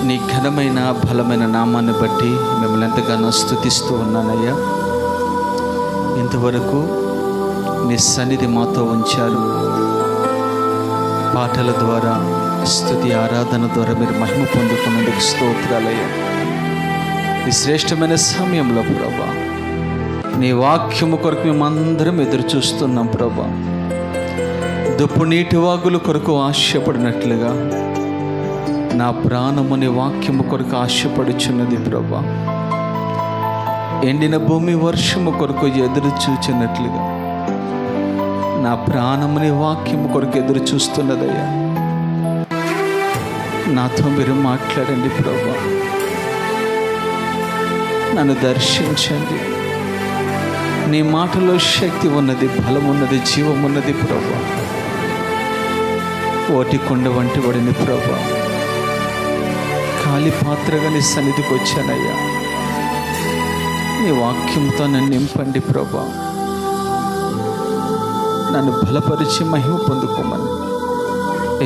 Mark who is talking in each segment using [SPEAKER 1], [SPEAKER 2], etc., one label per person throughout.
[SPEAKER 1] నీ ఘనమైన బలమైన నామాన్ని బట్టి మిమ్మల్ని ఎంతగానో స్తుతిస్తూ ఉన్నానయ్యా. ఇంతవరకు నీ సన్నిధి మాతో ఉంచారు. పాటల ద్వారా, స్తుతి ఆరాధన ద్వారా మీరు మహిమ పొందుకున్నందుకు స్తోత్రాలయ్యా. ఈ శ్రేష్టమైన సమయంలో ప్రభా, నీ వాక్యము కొరకు మేమందరం ఎదురు చూస్తున్నాం ప్రభా. దుప్పు నీటి వాగుల కొరకు ఆశపడినట్లుగా నా ప్రాణము నీ వాక్యము కొరకు ఆశపడుచున్నది ప్రభా. ఎండిన భూమి వర్షము కొరకు ఎదురు చూచినట్లుగా నా ప్రాణము నీ వాక్యము కొరకు ఎదురు చూస్తున్నదయ్యా. నాతో మీరు మాట్లాడండి ప్రభా, నన్ను దర్శించండి. నీ మాటలో శక్తి ఉన్నది, బలం ఉన్నది, జీవం ఉన్నది ప్రభా. ఓటి కొండ వంటి వాడిని ప్రభా, ఖాళీ పాత్రగా నీ సన్నిధికి వచ్చానయ్యా. నీ వాక్యంతో నన్ను నింపండి ప్రభా. నన్ను బలపరిచి మహిమ పొందుకోమని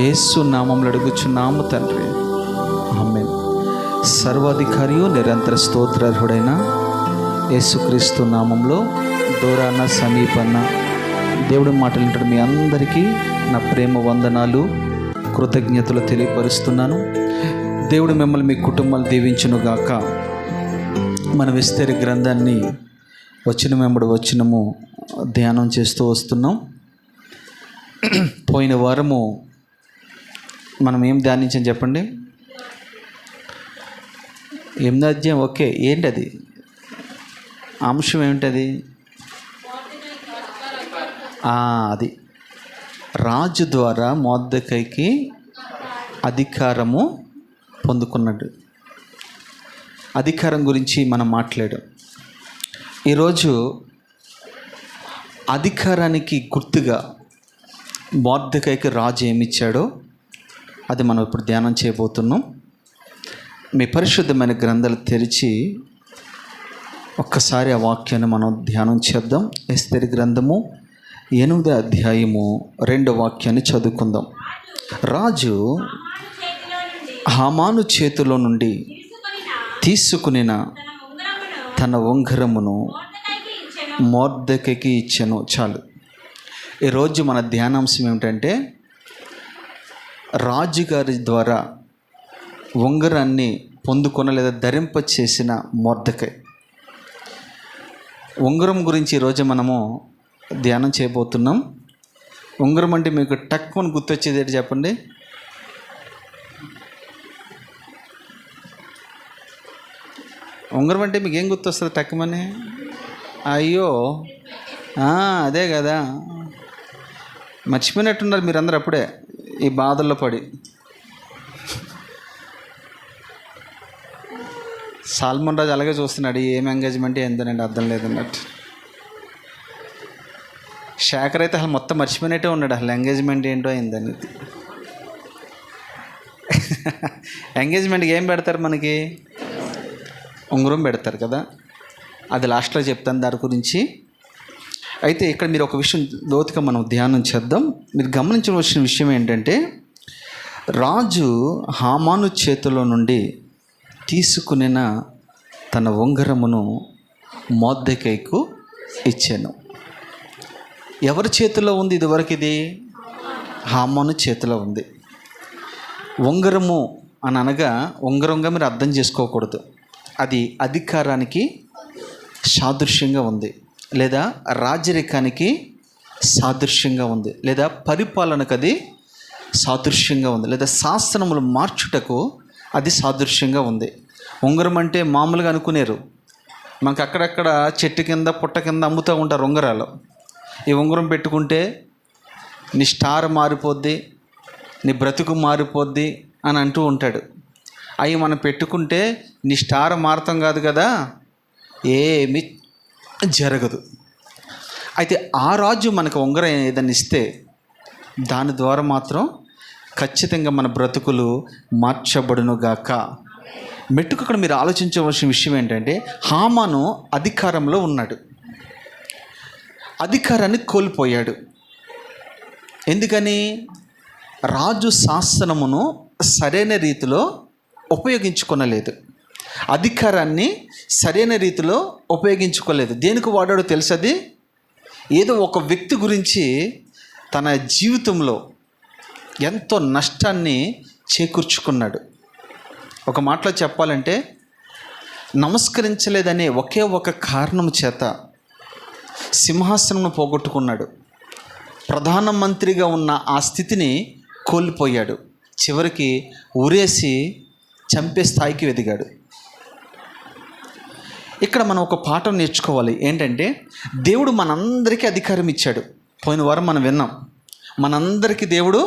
[SPEAKER 1] యేసు నామములో అడుగుచున్నాము తండ్రి, ఆమేన్. సర్వాధికారియు నిరంతర స్తోత్రార్హుడైన యేసుక్రీస్తు నామంలో దూరాన సమీపన్న దేవుడి మాటలు వింటున్న మీ అందరికీ నా ప్రేమ వందనాలు, కృతజ్ఞతలు తెలియపరుస్తున్నాను. దేవుడు మిమ్మల్ని, మీ కుటుంబాలు దీవించునుగాక. మన విస్తరి గ్రంథాన్ని వచనము ధ్యానం చేస్తూ వస్తున్నాం. పోయిన వారము మనం ఏం ధ్యానించాం చెప్పండి? 8వ అధ్యాయం. ఓకే, ఏంటది అంశం? ఏమిటది? అది రాజు ద్వారా మొర్దెకైకి అధికారము పొందుకున్నాడు. అధికారం గురించి మనం మాట్లాడాం. ఈరోజు అధికారానికి గుర్తుగా మొర్దెకైకి రాజు ఏమిచ్చాడో అది మనం ఇప్పుడు ధ్యానం చేయబోతున్నాం. మీ పరిశుద్ధమైన గ్రంథాలు తెరిచి ఒక్కసారి ఆ వాక్యాన్ని మనం ధ్యానం చేద్దాం. ఎస్తేరు గ్రంథము 8వ అధ్యాయము 2వ వాక్యాన్ని చదువుకుందాం. రాజు హామాను చేతిలో నుండి తీసుకునిన తన ఉంగరమును మొర్దెకైకి ఇచ్చెను. చాలు. ఈరోజు మన ధ్యానాంశం ఏమిటంటే, రాజుగారి ద్వారా ఉంగరాన్ని పొందుకొన లేదా ధరింప చేసిన మొర్దెకై. ఉంగరం గురించి ఈరోజు మనము ధ్యానం చేయబోతున్నాం. ఉంగరం అంటే మీకు టక్కుని గుర్తొచ్చేది ఏంటి చెప్పండి? ఉంగరం అంటే మీకు ఏం గుర్తొస్తుంది టక్కుమని? అయ్యో, అదే కదా, మర్చిపోయినట్టున్నారు మీరందరూ అప్పుడే ఈ బాధల్లో పడి. సాల్మన్ రాజు అలాగే చూస్తున్నాడు, ఏం ఎంగేజ్మెంట్ ఏందనండి అర్థం లేదన్నట్టు. శేఖర్ అయితే అసలు మొత్తం మర్చిపోయినట్టే ఉన్నాడు, అసలు ఎంగేజ్మెంట్ ఏంటో ఏందనేది. ఎంగేజ్మెంట్కి ఏం పెడతారు మనకి? ఉంగరం పెడతారు కదా. అది లాస్ట్లో చెప్తాను దాని గురించి. అయితే ఇక్కడ మీరు ఒక విషయం లోతుగా మనం ధ్యానం చేద్దాం. మీరు గమనించవలసిన విషయం ఏంటంటే, రాజు హామాను చేతిలో నుండి తీసుకునిన తన ఉంగరమును మొర్దెకైకు ఇచ్చాను. ఎవరి చేతిలో ఉంది ఇదివరకు? ఇది హామాను చేతిలో ఉంది. ఉంగరము అని అనగా ఉంగరంగా మీరు అర్థం చేసుకోకూడదు. అది అధికారానికి సాదృశ్యంగా ఉంది, లేదా రాజరికానికి సాదృశ్యంగా ఉంది, లేదా పరిపాలనకు అది సాదృశ్యంగా ఉంది, లేదా శాసనములు మార్చుటకు అది సాదృశ్యంగా ఉంది. ఉంగరం అంటే మామూలుగా అనుకునేరు, మనకు అక్కడక్కడ చెట్టు కింద పుట్ట కింద అమ్ముతూ ఉంటారు ఉంగరాలు. ఈ ఉంగరం పెట్టుకుంటే నీ స్టార్ మారిపోద్ది, నీ బ్రతుకు మారిపోద్ది అని అంటూ ఉంటాడు. అవి మనం పెట్టుకుంటే నీ స్టార్ మారుతాం కాదు కదా, ఏమీ జరగదు. అయితే ఆ రాజు మనకు ఉంగరం ఏదైనా ఇస్తే దాని ద్వారా మాత్రం ఖచ్చితంగా మన బ్రతుకులు మార్చబడునుగాక. మెట్టుకు అక్కడ మీరు ఆలోచించవలసిన విషయం ఏంటంటే, హామాను అధికారంలో ఉన్నాడు, అధికారాన్ని కోల్పోయాడు. ఎందుకని? రాజు శాసనమును సరైన రీతిలో ఉపయోగించుకొనలేదు, అధికారాన్ని సరైన రీతిలో ఉపయోగించుకోలేదు. దేనికి వాడాడో తెలుసది? ఏదో ఒక వ్యక్తి గురించి తన జీవితంలో ఎంతో నష్టాన్ని చేకూర్చుకున్నాడు. ఒక మాటలో చెప్పాలంటే, నమస్కరించలేదనే ఒకే ఒక కారణం చేత సింహాసనం పోగొట్టుకున్నాడు. ప్రధానమంత్రిగా ఉన్న ఆ స్థితిని కోల్పోయాడు. చివరికి ఊరేసి చంపే స్థాయికి ఎదిగాడు. ఇక్కడ మనం ఒక పాఠం నేర్చుకోవాలి. ఏంటంటే, దేవుడు మనందరికీ అధికారం ఇచ్చాడు. పోయిన వారం మనం విన్నాం, మనందరికీ దేవుడు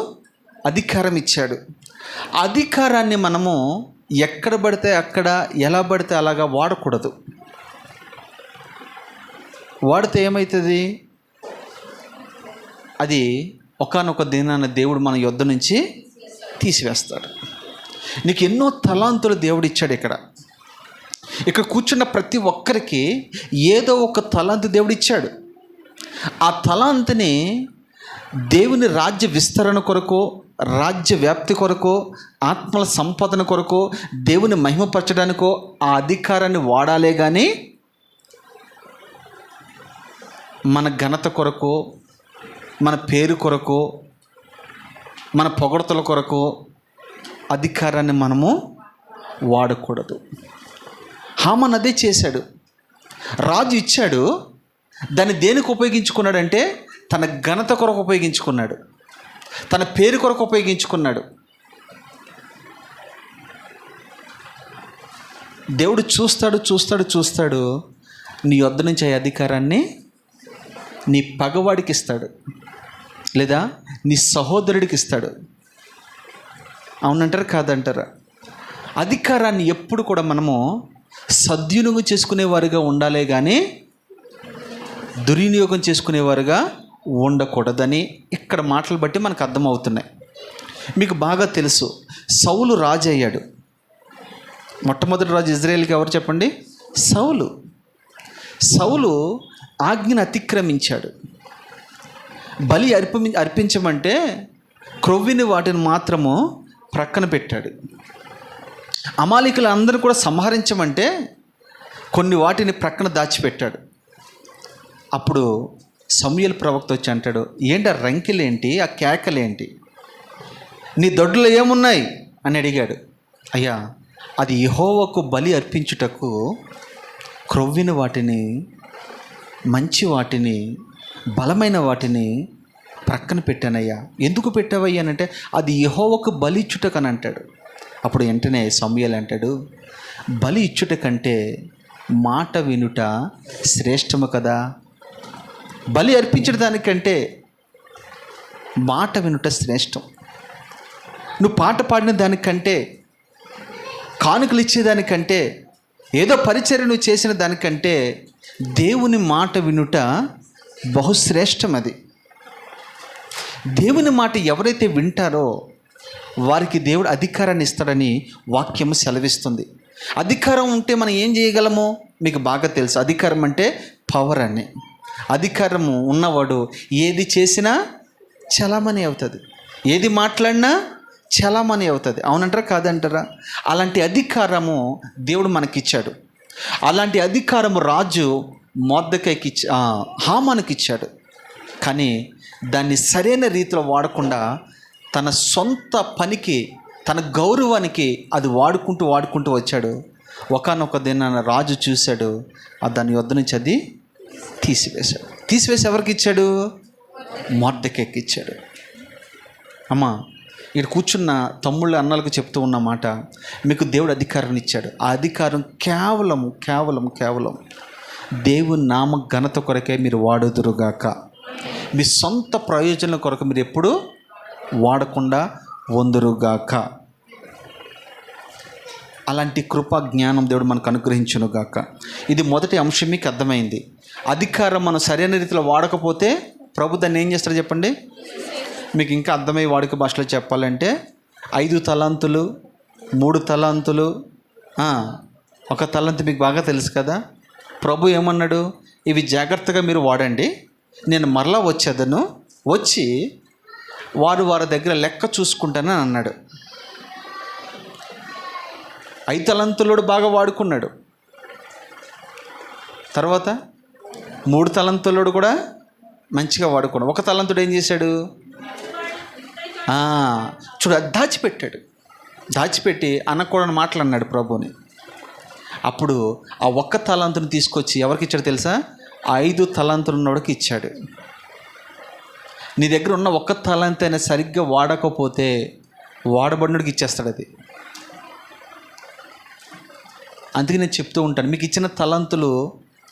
[SPEAKER 1] అధికారం ఇచ్చాడు. అధికారాన్ని మనము ఎక్కడ పడితే అక్కడ, ఎలా పడితే అలాగా వాడకూడదు. వాడితే ఏమవుతుంది? అది ఒకానొక దినాన దేవుడు మన యొద్ద నుంచి తీసివేస్తాడు. నీకు ఎన్నో తలాంతులు దేవుడు ఇచ్చాడు. ఇక్కడ కూర్చున్న ప్రతి ఒక్కరికి ఏదో ఒక తలాంతు దేవుడు ఇచ్చాడు. ఆ తలాంతుని దేవుని రాజ్య విస్తరణ కొరకు, రాజ్య వ్యాప్తి కొరకు, ఆత్మల సంపాదన కొరకు, దేవుని మహిమపరచడానికో ఆ అధికారాన్ని వాడాలే కానీ మన ఘనత కొరకు, మన పేరు కొరకు, మన పొగడతల కొరకు అధికారాన్ని మనము వాడకూడదు. హామాన్ అదే చేశాడు. రాజు ఇచ్చాడు, దాన్ని దేనికి ఉపయోగించుకున్నాడంటే తన ఘనత కొరకు ఉపయోగించుకున్నాడు, తన పేరు కొరకు ఉపయోగించుకున్నాడు. దేవుడు చూస్తాడు నీ వద్ద నుంచి ఆ అధికారాన్ని నీ పగవాడికి ఇస్తాడు, లేదా నీ సహోదరుడికి ఇస్తాడు. అవునంటారా కాదంటారా? అధికారాన్ని ఎప్పుడు కూడా మనము సద్వినియోగం చేసుకునేవారుగా ఉండాలే కానీ దుర్వినియోగం చేసుకునేవారుగా ఉండకూడదని ఇక్కడ మాటలు బట్టి మనకు అర్థమవుతున్నాయి. మీకు బాగా తెలుసు, సౌలు రాజు అయ్యాడు. మొట్టమొదటి రాజు ఇజ్రాయేల్కి ఎవరు చెప్పండి? సౌలు ఆజ్ఞను అతిక్రమించాడు. బలి అర్పించమంటే క్రొవ్విని వాటిని మాత్రము ప్రక్కన పెట్టాడు. అమాలికులు అందరూ కూడా సంహరించమంటే కొన్ని వాటిని ప్రక్కన దాచిపెట్టాడు. అప్పుడు సమూయేలు ప్రవక్త వచ్చి అంటాడు, ఏంటి ఆ రంకెలేంటి, ఆ కేకలేంటి, నీ దొడ్లో ఏమున్నాయి అని అడిగాడు. అయ్యా, అది యెహోవాకు బలి అర్పించుటకు క్రొవ్విన వాటిని, మంచి వాటిని, బలమైన వాటిని ప్రక్కన పెట్టానయ్యా. ఎందుకు పెట్టావయ్యా అంటే అది యెహోవాకు బలి ఇచ్చుటకని అంటాడు. అప్పుడు వెంటనే సమూయేలు అంటాడు, బలి ఇచ్చుట కంటే మాట వినుట శ్రేష్టము కదా. బలి అర్పించడానికంటే మాట వినుట శ్రేష్టం. నువ్వు పాట పాడిన దానికంటే, కానుకలు ఇచ్చేదానికంటే, ఏదో పరిచర్య నువ్వు చేసిన దానికంటే దేవుని మాట వినుట బహుశ్రేష్టం. అది దేవుని మాట ఎవరైతే వింటారో వారికి దేవుడు అధికారాన్ని ఇస్తాడని వాక్యము సెలవిస్తుంది. అధికారం ఉంటే మనం ఏం చేయగలమో మీకు బాగా తెలుసు. అధికారం అంటే పవర్ అని. అధికారము ఉన్నవాడు ఏది చేసినా చలామణి అవుతుంది, ఏది మాట్లాడినా చలామణి అవుతుంది. అవునంటారా కాదంటారా? అలాంటి అధికారము దేవుడు మనకిచ్చాడు. అలాంటి అధికారము రాజు మొర్దెకైకి హామానుకి ఇచ్చాడు. కానీ దాన్ని సరైన రీతిలో వాడకుండా తన సొంత పనికి, తన గౌరవానికి అది వాడుకుంటూ వచ్చాడు. ఒకానొక దినాన రాజు చూశాడు, దాని యొద్ద నుంచి అది తీసివేసి ఎవరికి ఇచ్చాడు? మొర్దెకైకి ఇచ్చాడు. అమ్మా, ఇక్కడ కూర్చున్న తమ్ముళ్ళ అన్నలకు చెప్తూ ఉన్నమాట, మీకు దేవుడు అధికారాన్ని ఇచ్చాడు. ఆ అధికారం కేవలం దేవుని నామ ఘనత కొరకే మీరు వాడుదురుగాక. మీ సొంత ప్రయోజనం కొరకు మీరు ఎప్పుడు వాడకుండా వందురుగాక. అలాంటి కృపా జ్ఞానం దేవుడు మనకు అనుగ్రహించునుగాక. ఇది మొదటి అంశం మీకు అర్థమైంది. అధికారం మనం సరైన రీతిలో వాడకపోతే ప్రభు దాన్ని ఏం చేస్తారో చెప్పండి. మీకు ఇంకా అర్థమయ్యే వాడుక భాషలో చెప్పాలంటే 5 తలాంతులు, 3 తలాంతులు, 1 తలాంతు మీకు బాగా తెలుసు కదా. ప్రభు ఏమన్నాడు? ఇవి జాగ్రత్తగా మీరు వాడండి, నేను మరలా వచ్చి వారి దగ్గర లెక్క చూసుకుంటానని అన్నాడు. 5 తలంతులోడు బాగా వాడుకున్నాడు. తర్వాత 3 తలంతులోడు కూడా మంచిగా వాడుకున్నాడు. 1 తలంతుడు ఏం చేశాడు? చూడు, దాచిపెట్టి అనకూడని మాటలు అన్నాడు ప్రభుని. అప్పుడు ఆ 1 తలంతుని తీసుకొచ్చి ఎవరికి ఇచ్చాడు తెలుసా? 5 తలంతులు ఉన్నవాడికి ఇచ్చాడు. నీ దగ్గర ఉన్న 1 తలంతు అయినా సరిగ్గా వాడకపోతే వాడబడినోడికి ఇచ్చేస్తాడు అది. అందుకే నేను చెప్తూ ఉంటాను, మీకు ఇచ్చిన తలంతులు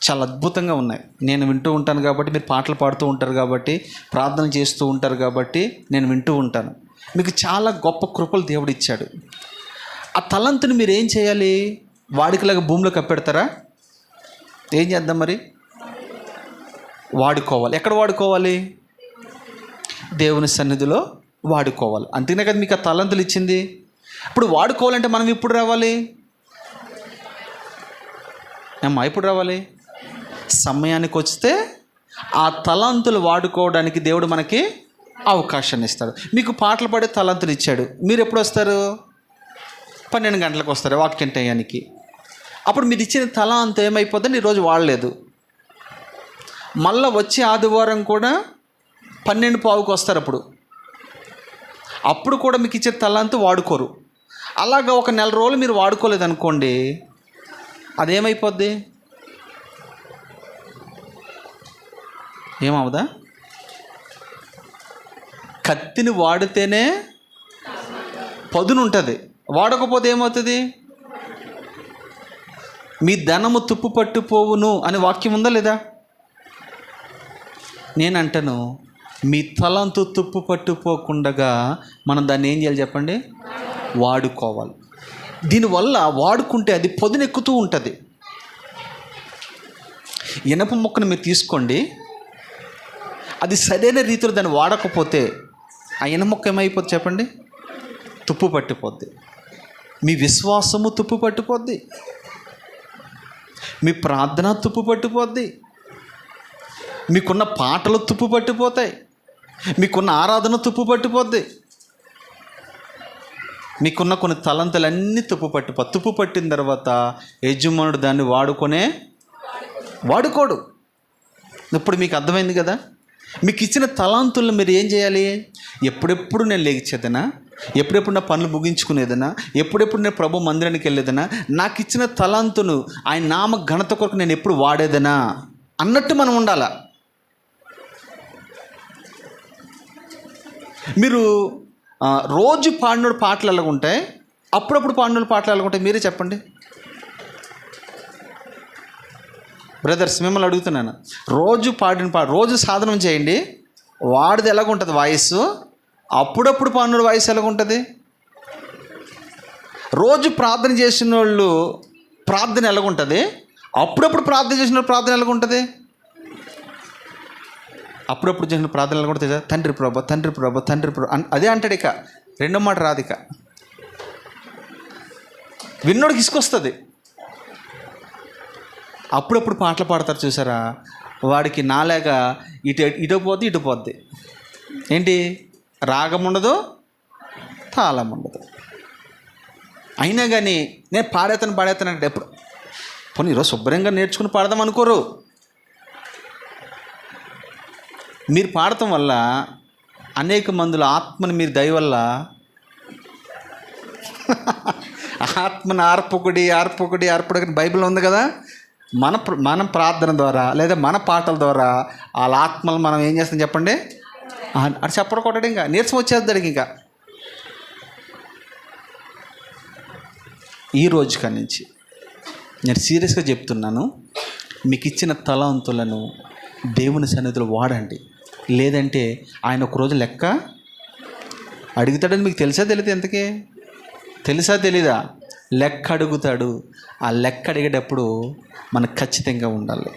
[SPEAKER 1] చాలా అద్భుతంగా ఉన్నాయి. నేను వింటూ ఉంటాను కాబట్టి, మీరు పాటలు పాడుతూ ఉంటారు కాబట్టి, ప్రార్థన చేస్తూ ఉంటారు కాబట్టి నేను వింటూ ఉంటాను. మీకు చాలా గొప్ప కృపలు దేవుడు ఇచ్చాడు. ఆ తలంతుని మీరు ఏం చేయాలి? వాడికలాగా భూమిలో కప్పెడతారా? ఏం చేద్దాం మరి? వాడుకోవాలి. ఎక్కడ వాడుకోవాలి? దేవుని సన్నిధిలో వాడుకోవాలి. అంతేనే కదా మీకు ఆ తలంతులు ఇచ్చింది. ఇప్పుడు వాడుకోవాలంటే మనం ఇప్పుడు రావాలి ఏమ్మా? ఇప్పుడు రావాలి. సమయానికి వస్తే ఆ తలంతులు వాడుకోవడానికి దేవుడు మనకి అవకాశాన్ని ఇస్తాడు. మీకు పాటలు పాడే తలంతులు ఇచ్చాడు. మీరు ఎప్పుడు వస్తారు? 12 గంటలకు వస్తారు వాక్యం టయానికి. అప్పుడు మీరు ఇచ్చిన తలంతు ఏమైపోతుంది? ఈరోజు వాడలేదు. మళ్ళీ వచ్చే ఆదివారం కూడా 12:15కు వస్తారు. అప్పుడు కూడా మీకు ఇచ్చే తలంతు వాడుకోరు. అలాగా ఒక నెల రోజులు మీరు వాడుకోలేదు అనుకోండి, అదేమైపోద్ది? ఏమవుదా? కత్తిని వాడితేనే పదును ఉంటుంది, వాడకపోతే ఏమవుతుంది? మీ ధనము తుప్పు పట్టుపోవును అని వాక్యం ఉందా లేదా? నేనంటాను, మీ తలంతు తుప్పు పట్టుపోకుండా మనం దాన్ని ఏం చేయాలి చెప్పండి? వాడుకోవాలి. దీనివల్ల వాడుకుంటే అది పొదునెక్కుతూ ఉంటుంది. ఇనప ముక్కను మీరు తీసుకోండి, అది సరైన రీతిలో దాన్ని వాడకపోతే ఆ ఇనప ముక్క ఏమైపోద్ది చెప్పండి? తుప్పు పట్టిపోద్ది. మీ విశ్వాసము తుప్పు పట్టిపోద్ది, మీ ప్రార్థన తుప్పు పట్టిపోద్ది, మీకున్న పాటలు తుప్పు పట్టిపోతాయి, మీకున్న ఆరాధన తుప్పు పట్టిపోద్ది, మీకున్న కొన్ని తలంతులన్నీ తుప్పు పట్టిన తర్వాత యజమానుడు దాన్ని వాడుకోడు. ఇప్పుడు మీకు అర్థమైంది కదా? మీకు ఇచ్చిన తలాంతులను మీరు ఏం చేయాలి? ఎప్పుడెప్పుడు నేను లేచేదనా, ఎప్పుడెప్పుడు నా పనులు ముగించుకునేదనా, ఎప్పుడెప్పుడు నేను ప్రభు మందిరానికి వెళ్ళేదనా, నాకు ఇచ్చిన తలాంతును ఆయన నామ ఘనత కొరకు నేను ఎప్పుడు వాడేదనా అన్నట్టు మనం ఉండాలా. మీరు రోజు పాడినోడు పాటలు ఎలాగుంటాయి, అప్పుడప్పుడు పాడినోడు పాటలు ఎలాగుంటాయి మీరే చెప్పండి. బ్రదర్స్, మిమ్మల్ని అడుగుతున్నాను, రోజు రోజు సాధనం చేయండి, వాడిది ఎలాగుంటుంది వాయిస్, అప్పుడప్పుడు పాడినోడు వాయిస్ ఎలాగుంటుంది. రోజు ప్రార్థన చేసిన వాళ్ళు ప్రార్థన ఎలాగుంటుంది, అప్పుడప్పుడు ప్రార్థన చేసిన వాళ్ళు ప్రార్థన ఎలాగుంటుంది. అప్పుడప్పుడు చేసిన ప్రార్థన ఎలాగుంటుంది? తండ్రి ప్రభు అదే అంటాడు. ఇక రెండో మాట రాదు. ఇక విన్నోడికి ఇసుకొస్తుంది. అప్పుడప్పుడు పాటలు పాడతారు చూసారా, వాడికి నాలాగా ఇటు పోద్ది. ఏంటి? రాగం ఉండదు, తాళం ఉండదు. అయినా కానీ నేను పాడేతాను అంటే ఎప్పుడు పోనీ ఈరోజు శుభ్రంగా నేర్చుకుని పాడదాం అనుకోరు. మీరు పాడటం వల్ల అనేక మందుల ఆత్మని మీరు దయ వల్ల ఆత్మను ఆర్పకుడి బైబిల్ ఉంది కదా. మన ప్రార్థన ద్వారా లేదా మన పాటల ద్వారా వాళ్ళ ఆత్మలు మనం ఏం చేస్తాం చెప్పండి? అది చెప్పడం కొట్టడం, ఇంకా నీరసం వచ్చేద్దాడికి. ఇంకా ఈ రోజు కాడి నుంచి నేను సీరియస్గా చెప్తున్నాను, మీకు ఇచ్చిన తలాంతులను దేవుని సన్నిధిలో వాడండి. లేదంటే ఆయన ఒకరోజు లెక్క అడుగుతాడని మీకు తెలియదు. ఎంతకీ తెలీదా? లెక్క అడుగుతాడు. ఆ లెక్క అడిగేటప్పుడు మనకు ఖచ్చితంగా ఉండాలి.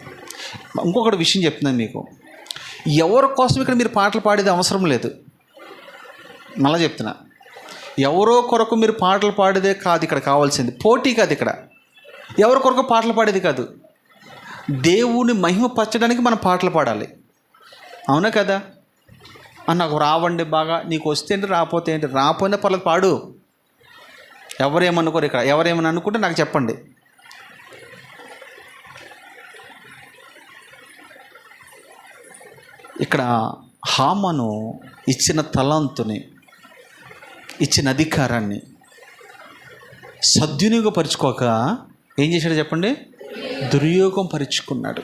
[SPEAKER 1] ఇంకొకటి విషయం చెప్తున్నాను మీకు, ఎవరి కోసం ఇక్కడ మీరు పాటలు పాడేది అవసరం లేదు. మళ్ళీ చెప్తున్నా, ఎవరో కొరకు మీరు పాటలు పాడేదే కాదు ఇక్కడ కావాల్సింది. పోటీ కాదు ఇక్కడ, ఎవరి కొరకు పాటలు పాడేది కాదు. దేవుని మహిమపరచడానికి మనం పాటలు పాడాలి. అవునా కదా? నాకు రావండి బాగా, నీకు వస్తే ఏంటి, రాకపోతే ఏంటి, రాపోయినా పర్లేదు పాడు. ఎవరేమనుకోరు. ఇక్కడ ఎవరేమని అనుకుంటే నాకు చెప్పండి. ఇక్కడ హామాను ఇచ్చిన తలాంతుని, ఇచ్చిన అధికారాన్ని సద్వినియోగపరుచుకోక ఏం చేశాడు చెప్పండి? దుర్యోగం పరుచుకున్నాడు.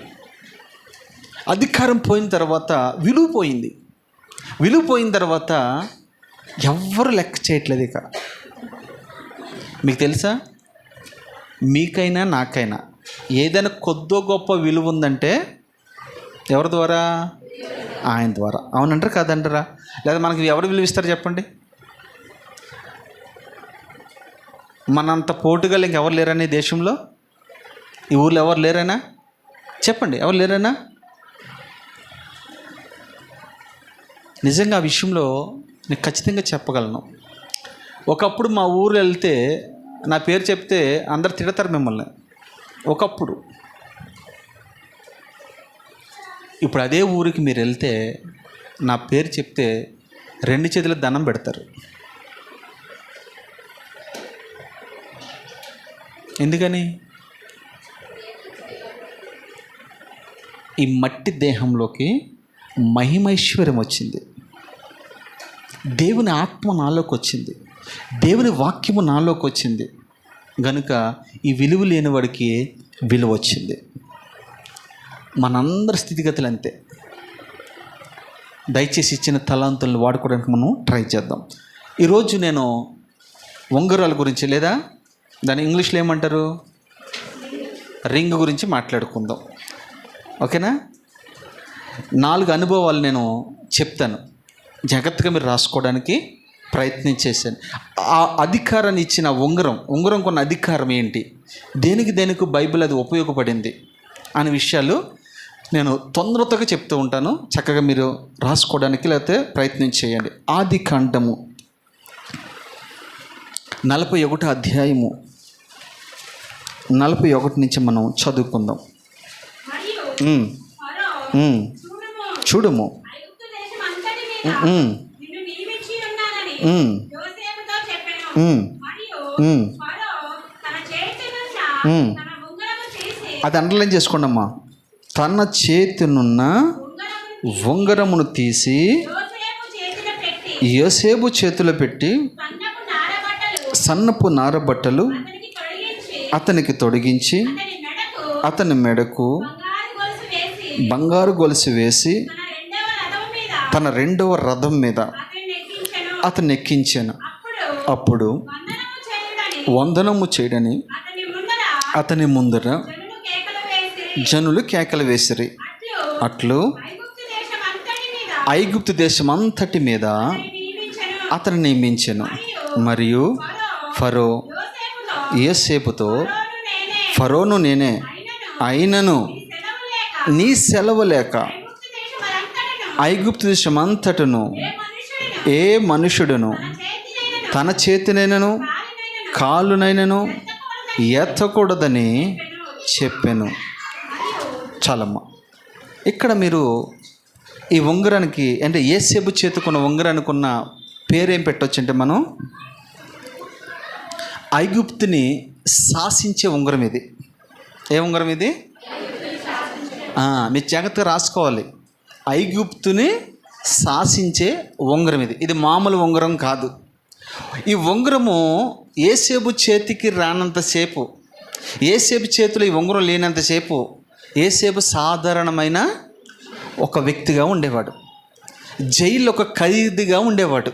[SPEAKER 1] అధికారం పోయిన తర్వాత విలువ పోయింది. విలువ పోయిన తర్వాత ఎవ్వరు లెక్క చేయట్లేదు. ఇక మీకు తెలుసా, మీకైనా నాకైనా ఏదైనా కొద్దో గొప్ప విలువ ఉందంటే ఎవరి ద్వారా? ఆయన ద్వారా. అవునంటారా కాదంటారా? లేదా మనకి ఎవరు విలువ ఇస్తారు చెప్పండి? మనంత పోటుగా ఇంకెవరు లేరని దేశంలో, ఈ ఊర్లో ఎవరు లేరైనా చెప్పండి, ఎవరు లేరైనా? నిజంగా ఆ విషయంలో నేను ఖచ్చితంగా చెప్పగలను. ఒకప్పుడు మా ఊరు వెళ్తే నా పేరు చెప్తే అందరు తిడతారు మిమ్మల్ని ఒకప్పుడు. ఇప్పుడు అదే ఊరికి మీరు వెళ్తే నా పేరు చెప్తే 2 చేతుల దండం పెడతారు. ఎందుకని? ఈ మట్టి దేహంలోకి మహిమైశ్వర్యం వచ్చింది. దేవుని ఆత్మ నాలోకి వచ్చింది. దేవుని వాక్యము నాలోకి వచ్చింది. గనుక ఈ విలువ లేని వాడికి విలువ వచ్చింది. మనందరి స్థితిగతులు అంతే. దయచేసి ఇచ్చిన తలాంతులను వాడుకోవడానికి మనం ట్రై చేద్దాం. ఈరోజు నేను ఉంగరాల గురించి, లేదా దాని ఇంగ్లీష్లో ఏమంటారు, రింగ్ గురించి మాట్లాడుకుందాం. ఓకేనా? 4 అనుభవాలు నేను చెప్తాను. జాగ్రత్తగా మీరు రాసుకోవడానికి ప్రయత్నం చేశాను. ఆ అధికారాన్ని ఇచ్చిన ఉంగరం కొన్న అధికారం ఏంటి, దేనికి బైబిల్ అది ఉపయోగపడింది అనే విషయాలు నేను తొందరగా చెప్తూ ఉంటాను. చక్కగా మీరు రాసుకోవడానికి లేకపోతే ప్రయత్నం చేయండి. ఆదికాండము 41 అధ్యాయము 41 నుంచి మనం చదువుకుందాం. చూడము. అది అండర్లైన్ చేసుకోండి అమ్మా. తన చేతినున్న ఉంగరమును తీసి యోసేపు చేతిలో పెట్టి సన్నపు నారబట్టలు అతనికి తొడిగించి అతని మెడకు బంగారు గొలుసు వేసి తన 2వ రథం మీద అతన్ని ఎక్కించాను. అప్పుడు వందనము చేయడని అతని ముందర జనులు కేకలు వేసిరి. అట్లు ఐగుప్తు దేశం అంతటి మీద అతను నియమించెను. మరియు ఫరో యోసేపుతో, ఫరోను నేనే, అయినను నీ సెలవు లేక ఐగుప్తు దేశం అంతటను ఏ మనుషుడును తన చేతినైనను కాలునైనను ఎత్తకూడదని చెప్పాను. చాలమ్మా. ఇక్కడ మీరు ఈ ఉంగరానికి, అంటే యోసేపు చేతుకున్న ఉంగరానికి ఉన్న పేరేం పెట్టవచ్చు అంటే, మనం ఐగుప్తుని శాసించే ఉంగరం ఇది. ఏ ఉంగరం ఇది? మీరు జాగ్రత్తగా రాసుకోవాలి. ఐగుప్తుని శాసించే ఉంగరం ఇది. ఇది మామూలు ఉంగరం కాదు. ఈ ఉంగరము యోసేపు చేతికి రానంతసేపు, యోసేపు చేతిలో ఈ ఉంగరం లేనంతసేపు యోసేపు సాధారణమైన ఒక వ్యక్తిగా ఉండేవాడు. జైల్లో ఒక ఖైదీగా ఉండేవాడు.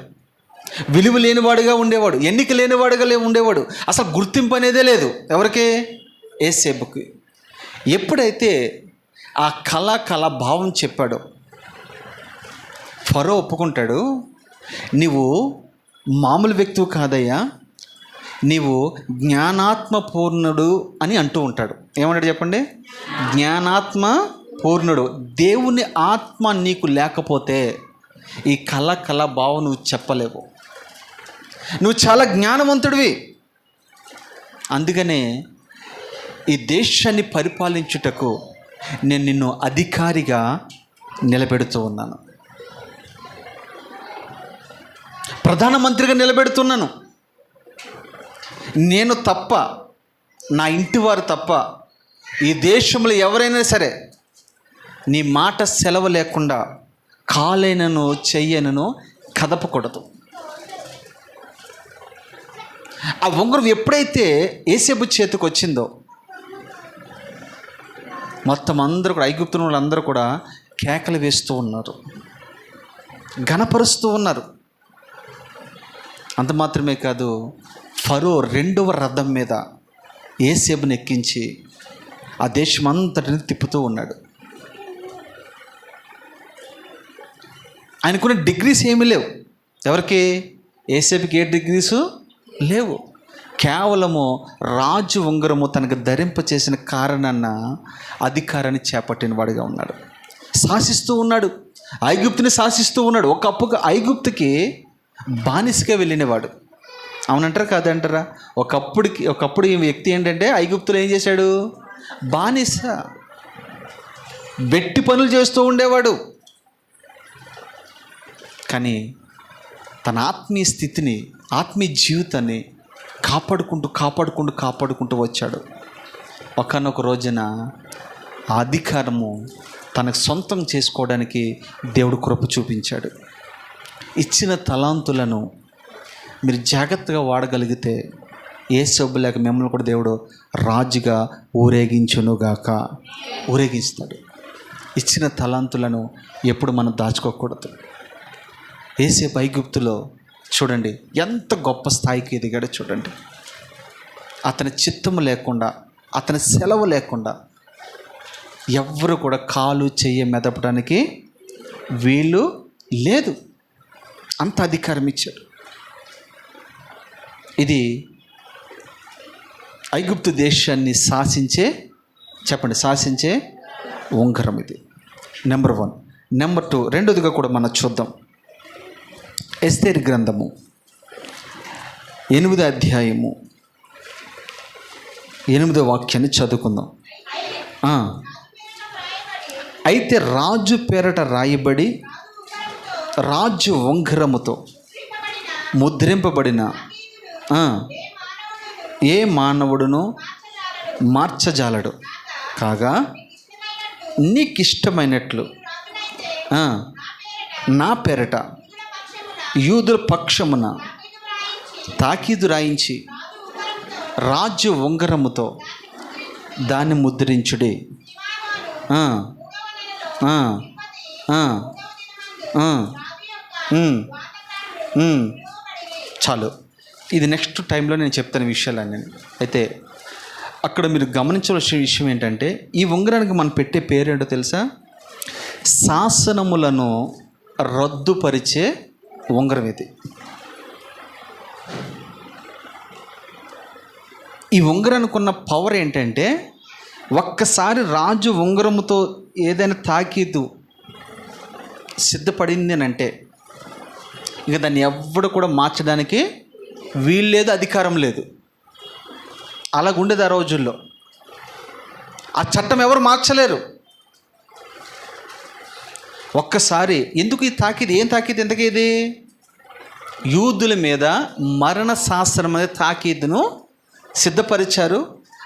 [SPEAKER 1] విలువ లేనివాడుగా ఉండేవాడు. ఎన్నిక లేనివాడుగా ఉండేవాడు. అసలు గుర్తింపు అనేదే లేదు ఎవరికి? యోసేపుకి. ఎప్పుడైతే ఆ కళ భావం చెప్పాడో ఫరో ఒప్పుకుంటాడు. నీవు మామూలు వ్యక్తివి కాదయ్యా, నీవు జ్ఞానాత్మ పూర్ణుడు అని అంటూ ఉంటాడు. ఏమంటాడు చెప్పండి? జ్ఞానాత్మ పూర్ణుడు. దేవుని ఆత్మ నీకు లేకపోతే ఈ కళ భావం నువ్వు చెప్పలేవు. నువ్వు చాలా జ్ఞానవంతుడివి. అందుకనే ఈ దేశాన్ని పరిపాలించుటకు నేను నిన్ను అధికారిగా నిలబెడుతూ ఉన్నాను, ప్రధానమంత్రిగా నిలబెడుతున్నాను. నేను తప్ప, నా ఇంటి వారు తప్ప, ఈ దేశంలో ఎవరైనా సరే నీ మాట సెలవు లేకుండా కాలైనను చెయ్యనను కదపకూడదు. ఆ ఉంగరం ఎప్పుడైతే యోసేపు చేతికి వచ్చిందో మొత్తం అందరూ కూడా, ఐగుప్తు వాళ్ళందరూ కూడా కేకలు వేస్తూ ఉన్నారు, ఘనపరుస్తూ ఉన్నారు. అంత మాత్రమే కాదు, ఫరో 2వ రథం మీద యోసేపుని ఎక్కించి ఆ దేశం అంతటిని తిప్పుతూ ఉన్నాడు. ఆయనకున్న డిగ్రీస్ ఏమీ లేవు. ఎవరికి? యోసేపుకి ఏ డిగ్రీసు లేవు. కేవలము రాజు ఉంగరము తనకు ధరింప చేసిన కారణాన అధికారాన్ని చేపట్టిన వాడిగా ఉన్నాడు. శాసిస్తూ ఉన్నాడు, ఐగుప్తుని శాసిస్తూ ఉన్నాడు. ఐగుప్తుకి బానిసగా వెళ్ళినవాడు. అవునంటారా కాదంటారా? ఒకప్పుడు ఈ వ్యక్తి ఏంటంటే ఐగుప్తులో ఏం చేశాడు? బానిస, వెట్టి పనులు చేస్తూ ఉండేవాడు. కానీ తన ఆత్మీయ స్థితిని, ఆత్మీయ జీవితాన్ని కాపాడుకుంటూ వచ్చాడు. ఒకానొక రోజున ఆ అధికారము తనకు సొంతం చేసుకోవడానికి దేవుడు కృప చూపించాడు. ఇచ్చిన తలాంతులను మీరు జాగ్రత్తగా వాడగలిగితే యేసబ్బు లేక మిమ్మల్ని కూడా దేవుడు రాజుగా ఊరేగిస్తాడు. ఇచ్చిన తలాంతులను ఎప్పుడు మనం దాచుకోకూడదు. యోసేపు ఐగుప్తులో చూడండి ఎంత గొప్ప స్థాయికి ఎదిగాడో చూడండి. అతని చిత్తము లేకుండా, అతని సెలవు లేకుండా ఎవ్వరు కూడా కాలు చెయ్యి మెదపడానికి వీలు లేదు. అంత అధికారం ఇచ్చాడు. ఇది ఐగుప్తు దేశాన్ని శాసించే ఉంగరం. ఇది నెంబర్ 1. నెంబర్ 2, రెండోదిగా కూడా మనం చూద్దాం. ఎస్తేరు గ్రంథము 8వ అధ్యాయము 8వ వాక్యాన్ని చదువుకుందాం. అయితే రాజు పేరట రాయబడి రాజు ఉంగరముతో ముద్రింపబడిన ఏ మానవుడును మార్చజాలడు. కాగా నీకిష్టమైనట్లు నా పేరట యూదుల పక్షమున తాకీదు రాయించి రాజు ఉంగరముతో దాన్ని ముద్రించుడి. చాలు, ఇది నెక్స్ట్ టైంలో నేను చెప్తాను విషయాలన్నీ. అయితే అక్కడ మీరు గమనించవలసిన విషయం ఏంటంటే, ఈ ఉంగరానికి మనం పెట్టే పేరేంటో తెలుసా? శాసనములను రద్దుపరిచే ఉంగరం ఇది. ఈ ఉంగరానికి ఉన్న పవర్ ఏంటంటే, ఒక్కసారి రాజు ఉంగరముతో ఏదైనా తాకీదు సిద్ధపడింది అని అంటే ఇక దాన్ని ఎవ్వడు కూడా మార్చడానికి వీలు లేదు, అధికారం లేదు. అలాగుండేది ఆ రోజుల్లో. ఆ చట్టం ఎవరు మార్చలేరు. ఒక్కసారి ఎందుకు ఈ తాకీదు? ఏం తాకీదు? ఎందుకు ఇది? యూదుల మీద మరణ శాస్త్రం అనే తాకీదును సిద్ధపరిచారు.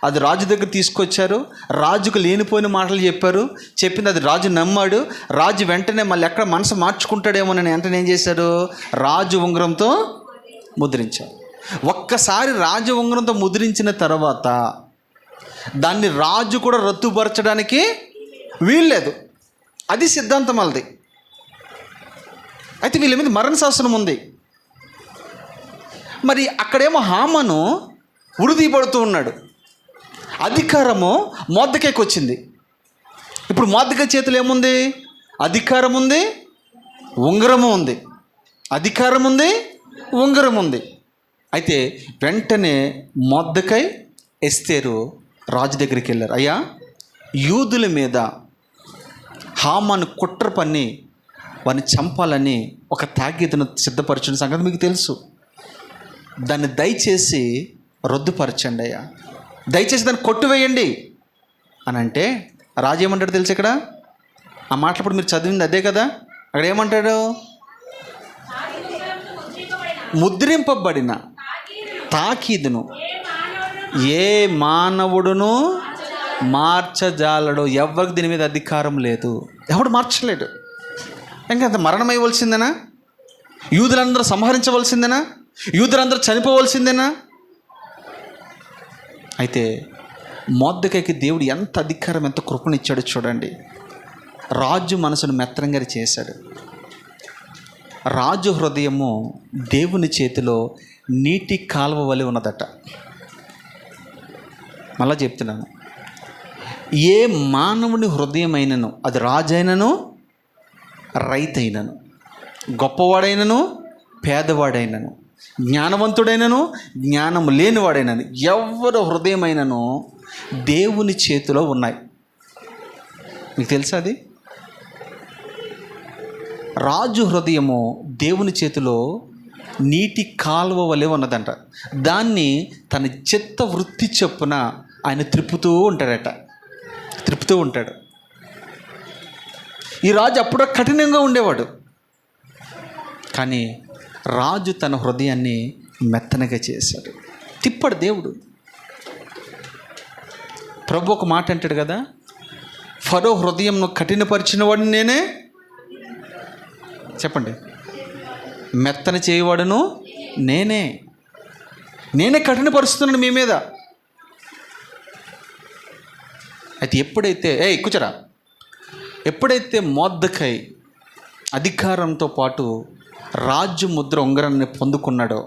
[SPEAKER 1] అది రాజు దగ్గర తీసుకొచ్చారు. రాజుకు లేనిపోయిన మాటలు చెప్పారు. చెప్పింది అది రాజు నమ్మాడు. రాజు వెంటనే మళ్ళీ ఎక్కడ మనసు మార్చుకుంటాడేమోనని వెంటనే ఏం చేశారు? రాజు ఉంగరంతో ముద్రించారు. ఒక్కసారి రాజు ఉంగరంతో ముద్రించిన తర్వాత దాన్ని రాజు కూడా రద్దుపరచడానికి వీల్లేదు. అది సిద్ధాంతం వాళ్ళది. అయితే వీళ్ళ మీద మరణ శాసనం ఉంది. మరి అక్కడేమో హామాను ఉరిదీయబడుతూ ఉన్నాడు. అధికారము మొర్దెకైకి వచ్చింది. ఇప్పుడు మొర్దెకై చేతిలో ఏముంది? అధికారం ఉంది, ఉంగరము ఉంది. అధికారం ఉంది, ఉంగరం ఉంది. అయితే వెంటనే మొర్దెకై ఎస్తేరు రాజు దగ్గరికి వెళ్ళారు. అయ్యా, యూదుల మీద హామాను కుట్ర పన్ని వారిని చంపాలని ఒక తాకీదును సిద్ధపరిచిన సంగతి మీకు తెలుసు. దాన్ని దయచేసి రద్దుపరచండి అయ్యా, దయచేసి దాన్ని కొట్టివేయండి అని అంటే రాజు ఏమంటాడు తెలుసు? ఇక్కడ ఆ మాటలప్పుడు మీరు చదివింది అదే కదా. అక్కడ ఏమంటాడు? ముద్రింపబడిన తాకీదును ఏ మానవుడును మార్చజాలడు. ఎవరికి దీని మీద అధికారం లేదు, ఎవడు మార్చలేడు. ఇంకంత మరణం అయ్యవలసిందేనా? యూదులందరూ సంహరించవలసిందేనా? యూదులందరూ చనిపోవలసిందేనా? అయితే మొర్దెకైకి దేవుడు ఎంత అధికారం, ఎంత కృపనిచ్చాడో చూడండి. రాజు మనసును మెత్తనంగా చేశాడు. రాజు హృదయము దేవుని చేతిలో నీటి కాలువ వలె ఉన్నదట. మళ్ళా చెప్తున్నాను, ఏ మానవుని హృదయమైనను, అది రాజైనను రైతైనను, గొప్పవాడైనను పేదవాడైనను, జ్ఞానవంతుడైనను జ్ఞానం లేనివాడైనను, ఎవరు హృదయమైనను దేవుని చేతిలో ఉన్నాయి. మీకు తెలుసా అది? రాజు హృదయము దేవుని చేతిలో నీటి కాలువ వలె ఉన్నదంట. దాన్ని తన చిత్త వృత్తి చొప్పున ఆయన త్రిప్పుతూ ఉంటాడు. ఈ రాజు అప్పుడో కఠినంగా ఉండేవాడు, కానీ రాజు తన హృదయాన్ని మెత్తనగా చేశాడు. తిప్పాడు దేవుడు. ప్రభు ఒక మాట అంటాడు కదా, ఫరో హృదయంను కఠినపరిచిన వాడిని నేనే, చెప్పండి, మెత్తన చేయవాడును నేనే కఠినపరుస్తున్నాను మీ మీద. అయితే ఎప్పుడైతే మొర్దెకై అధికారంతో పాటు రాజు ముద్ర ఉంగరాన్ని పొందుకున్నాడో,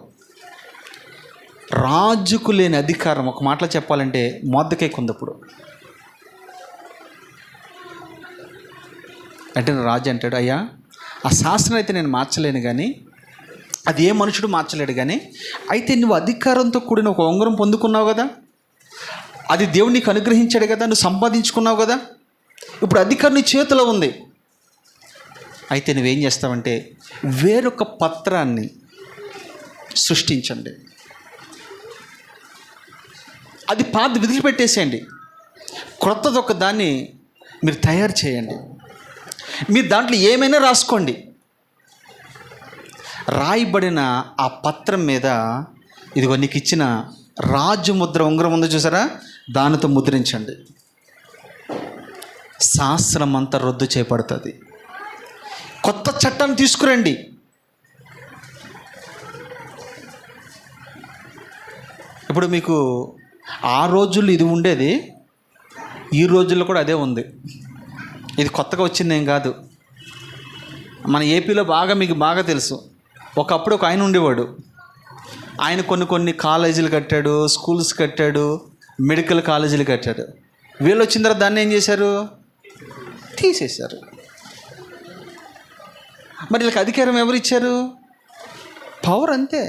[SPEAKER 1] రాజుకు లేని అధికారం ఒక మాటలో చెప్పాలంటే మొర్దెకైకి ఉంది. అప్పుడు అంటే రాజు అంటాడు, అయ్యా ఆ శాసనం అయితే నేను మార్చలేను, కానీ అది ఏ మనుషుడు మార్చలేడు, కానీ అయితే నువ్వు అధికారంతో కూడిన ఒక ఉంగరం పొందుకున్నావు కదా, అది దేవుడు నీకు అనుగ్రహించాడు కదా, నువ్వు సంపాదించుకున్నావు కదా, ఇప్పుడు అధికారం నీ చేతిలో ఉంది. అయితే నువ్వేం చేస్తావంటే వేరొక పత్రాన్ని సృష్టించండి, అది పాత వదిలిపెట్టేసేయండి, క్రొత్తది ఒక దాన్ని మీరు తయారు చేయండి, మీరు దాంట్లో ఏమైనా రాసుకోండి. రాయబడిన ఆ పత్రం మీద ఇదిగో నీకు ఇచ్చిన రాజు ముద్ర ఉంగరం ఉందో చూసారా, దానితో ముద్రించండి. శాస్త్రం అంతా రద్దు చేయబడుతుంది. కొత్త చట్టాన్ని తీసుకురండి. ఇప్పుడు మీకు ఆ రోజుల్లో ఇది ఉండేది, ఈ రోజుల్లో కూడా అదే ఉంది. ఇది కొత్తగా వచ్చింది ఏం కాదు. మన ఏపీలో మీకు బాగా తెలుసు, ఒకప్పుడు ఒక ఆయన ఉండేవాడు. ఆయన కొన్ని కాలేజీలు కట్టాడు, స్కూల్స్ కట్టాడు, మెడికల్ కాలేజీలు కట్టాడు. వీళ్ళు వచ్చిన తర్వాత దాన్ని ఏం చేశారు? తీసేశారు. మరి వీళ్ళకి అధికారం ఎవరు ఇచ్చారు? పవర్, అంతే.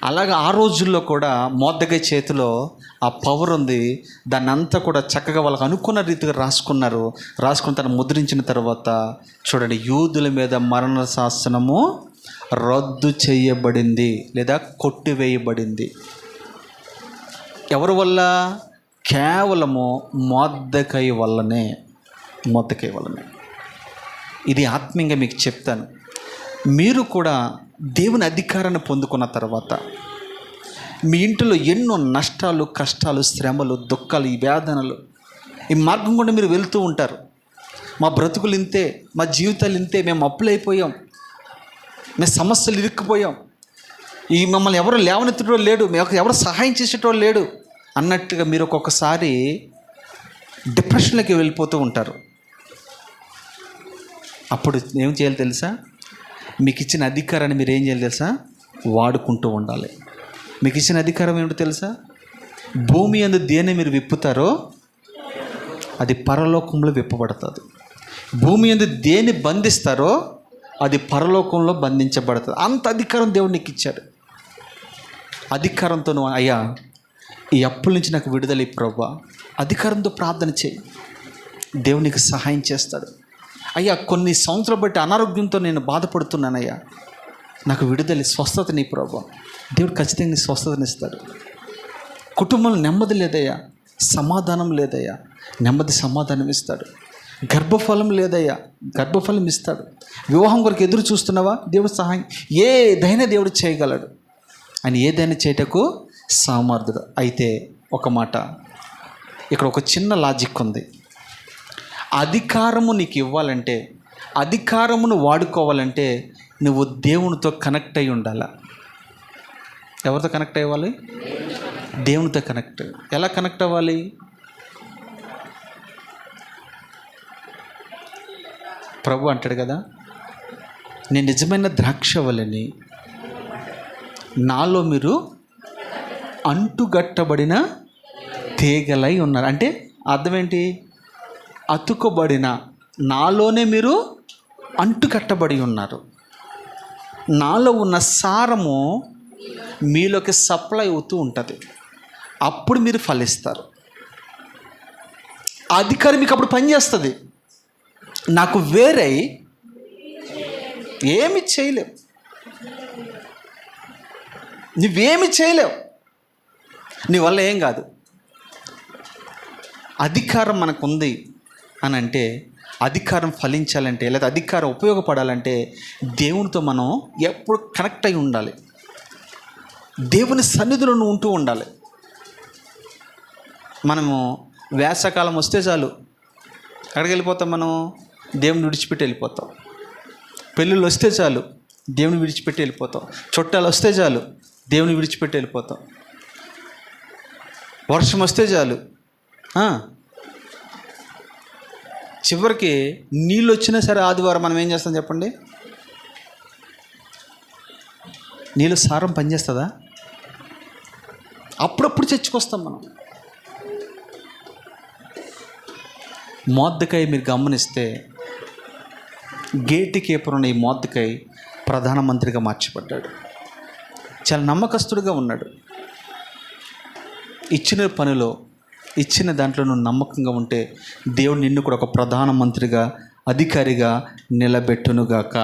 [SPEAKER 1] అలాగే ఆ రోజుల్లో కూడా మొర్దెకై చేతిలో ఆ పవర్ ఉంది. దాన్ని అంతా కూడా చక్కగా వాళ్ళకి అనుకున్న రీతిగా రాసుకుని తను ముద్రించిన తర్వాత చూడండి, యూదుల మీద మరణ శాసనము రద్దు చేయబడింది లేదా కొట్టివేయబడింది. ఎవరి వల్ల? కేవలము మొర్దెకై వల్లనే. ఇది ఆత్మీయంగా మీకు చెప్తాను. మీరు కూడా దేవుని అధికారాన్ని పొందుకున్న తర్వాత మీ ఇంటిలో ఎన్నో నష్టాలు, కష్టాలు, శ్రమలు, దుఃఖాలు, ఈ వేదనలు, ఈ మార్గం కూడా మీరు వెళ్తూ ఉంటారు. మా బ్రతుకులు ఇంతే, మా జీవితాలు ఇంతే, మేము అప్పులైపోయాం, మేము సమస్యలు ఇరుక్కుపోయాం, ఈ మమ్మల్ని ఎవరు లేవనెత్తడం లేడు, మేము ఎవరు సహాయం చేసేటోళ్ళు లేడు అన్నట్టుగా మీరు ఒక్కొక్కసారి డిప్రెషన్లోకి వెళ్ళిపోతూ ఉంటారు. అప్పుడు ఏం చేయాలి తెలుసా? మీకు ఇచ్చిన అధికారాన్ని మీరు ఏం చేయాలి తెలుసా? వాడుకుంటూ ఉండాలి. మీకు ఇచ్చిన అధికారం ఏమిటో తెలుసా? భూమి యందు దేన్ని మీరు విప్పుతారో అది పరలోకంలో విప్పబడుతుంది. భూమి యందు దేన్ని బంధిస్తారో అది పరలోకంలో బంధించబడుతుంది. అంత అధికారం దేవుడు నీకు ఇచ్చాడు. అధికారంతో నువ్వు, అయ్యా ఈ అప్పుల నుంచి నాకు విడుదల ఈ ప్రభువా, అధికారంతో ప్రార్థన చేయి, దేవుడు నీకు సహాయం చేస్తాడు. అయ్యా కొన్ని సంవత్సరాలు బట్టి అనారోగ్యంతో నేను బాధపడుతున్నానయ్యా, నాకు విడుదల, స్వస్థత నీ ప్రభువా, దేవుడు ఖచ్చితంగా నీ స్వస్థతనిస్తాడు. కుటుంబంలో నెమ్మది లేదయ్యా, సమాధానం లేదయ్యా, నెమ్మది సమాధానం ఇస్తాడు. గర్భఫలం లేదయ్యా, గర్భఫలం ఇస్తాడు. వివాహం కొరకు ఎదురు చూస్తున్నావా, దేవుడు సహాయం ఏదైనా దేవుడు చేయగలడు. ఆయన ఏదైనా చేయటకు సామర్థ్యుడు. అయితే ఒక మాట, ఇక్కడ ఒక చిన్న లాజిక్ ఉంది. అధికారము నీకు ఇవ్వాలంటే, అధికారమును వాడుకోవాలంటే నువ్వు దేవునితో కనెక్ట్ అయి ఉండాలి. ఎవరితో కనెక్ట్ అవ్వాలి? దేవునితో కనెక్ట్. ఎలా కనెక్ట్ అవ్వాలి? ప్రభు అంటాడు కదా, నేను నిజమైన ద్రాక్షవల్లిని, నాలో మీరు అంటుగట్టబడిన తీగలై ఉన్నారు. అంటే అర్థం ఏంటి? అతుకబడిన, నాలోనే మీరు అంటుకట్టబడి ఉన్నారు. నాలో ఉన్న సారము మీలోకి సప్లై అవుతూ ఉంటుంది. అప్పుడు మీరు ఫలిస్తారు. అధికారం మీకు అప్పుడు పనిచేస్తుంది. నాకు వేరే ఏమి చేయలేవు, నువ్వేమి చేయలేవు, నీ వల్ల ఏం కాదు. అధికారం మనకుంది అని అంటే, అధికారం ఫలించాలంటే లేదా అధికారం ఉపయోగపడాలంటే దేవునితో మనం ఎప్పుడు కనెక్ట్ అయి ఉండాలి. దేవుని సన్నిధిలో ఉంటూ ఉండాలి. మనము వేసవకాలం వస్తే చాలు ఎక్కడికి వెళ్ళిపోతాం? మనం దేవుని విడిచిపెట్టి వెళ్ళిపోతాం. పెళ్ళిళ్ళు వస్తే చాలు దేవుని విడిచిపెట్టి వెళ్ళిపోతాం. చుట్టాలు వస్తే చాలు దేవుని విడిచిపెట్టి వెళ్ళిపోతాం. వర్షం వస్తే చాలు, చివరికి నీళ్ళు వచ్చినా సరే ఆదివారం మనం ఏం చేస్తాం చెప్పండి? నీళ్ళు సారం పనిచేస్తుందా? అప్పుడప్పుడు చర్చకొస్తాం మనం. మొర్దెకై మీరు గమనిస్తే, గేటు కీపర్ ఉన్న ఈ మొర్దెకై ప్రధానమంత్రిగా మార్చబడ్డాడు. చాలా నమ్మకస్తుడిగా ఉన్నాడు. ఇచ్చిన పనిలో, ఇచ్చిన దాంట్లో నువ్వు నమ్మకంగా ఉంటే దేవుడు నిన్ను కూడా ఒక ప్రధానమంత్రిగా, అధికారిగా నిలబెట్టునుగాక.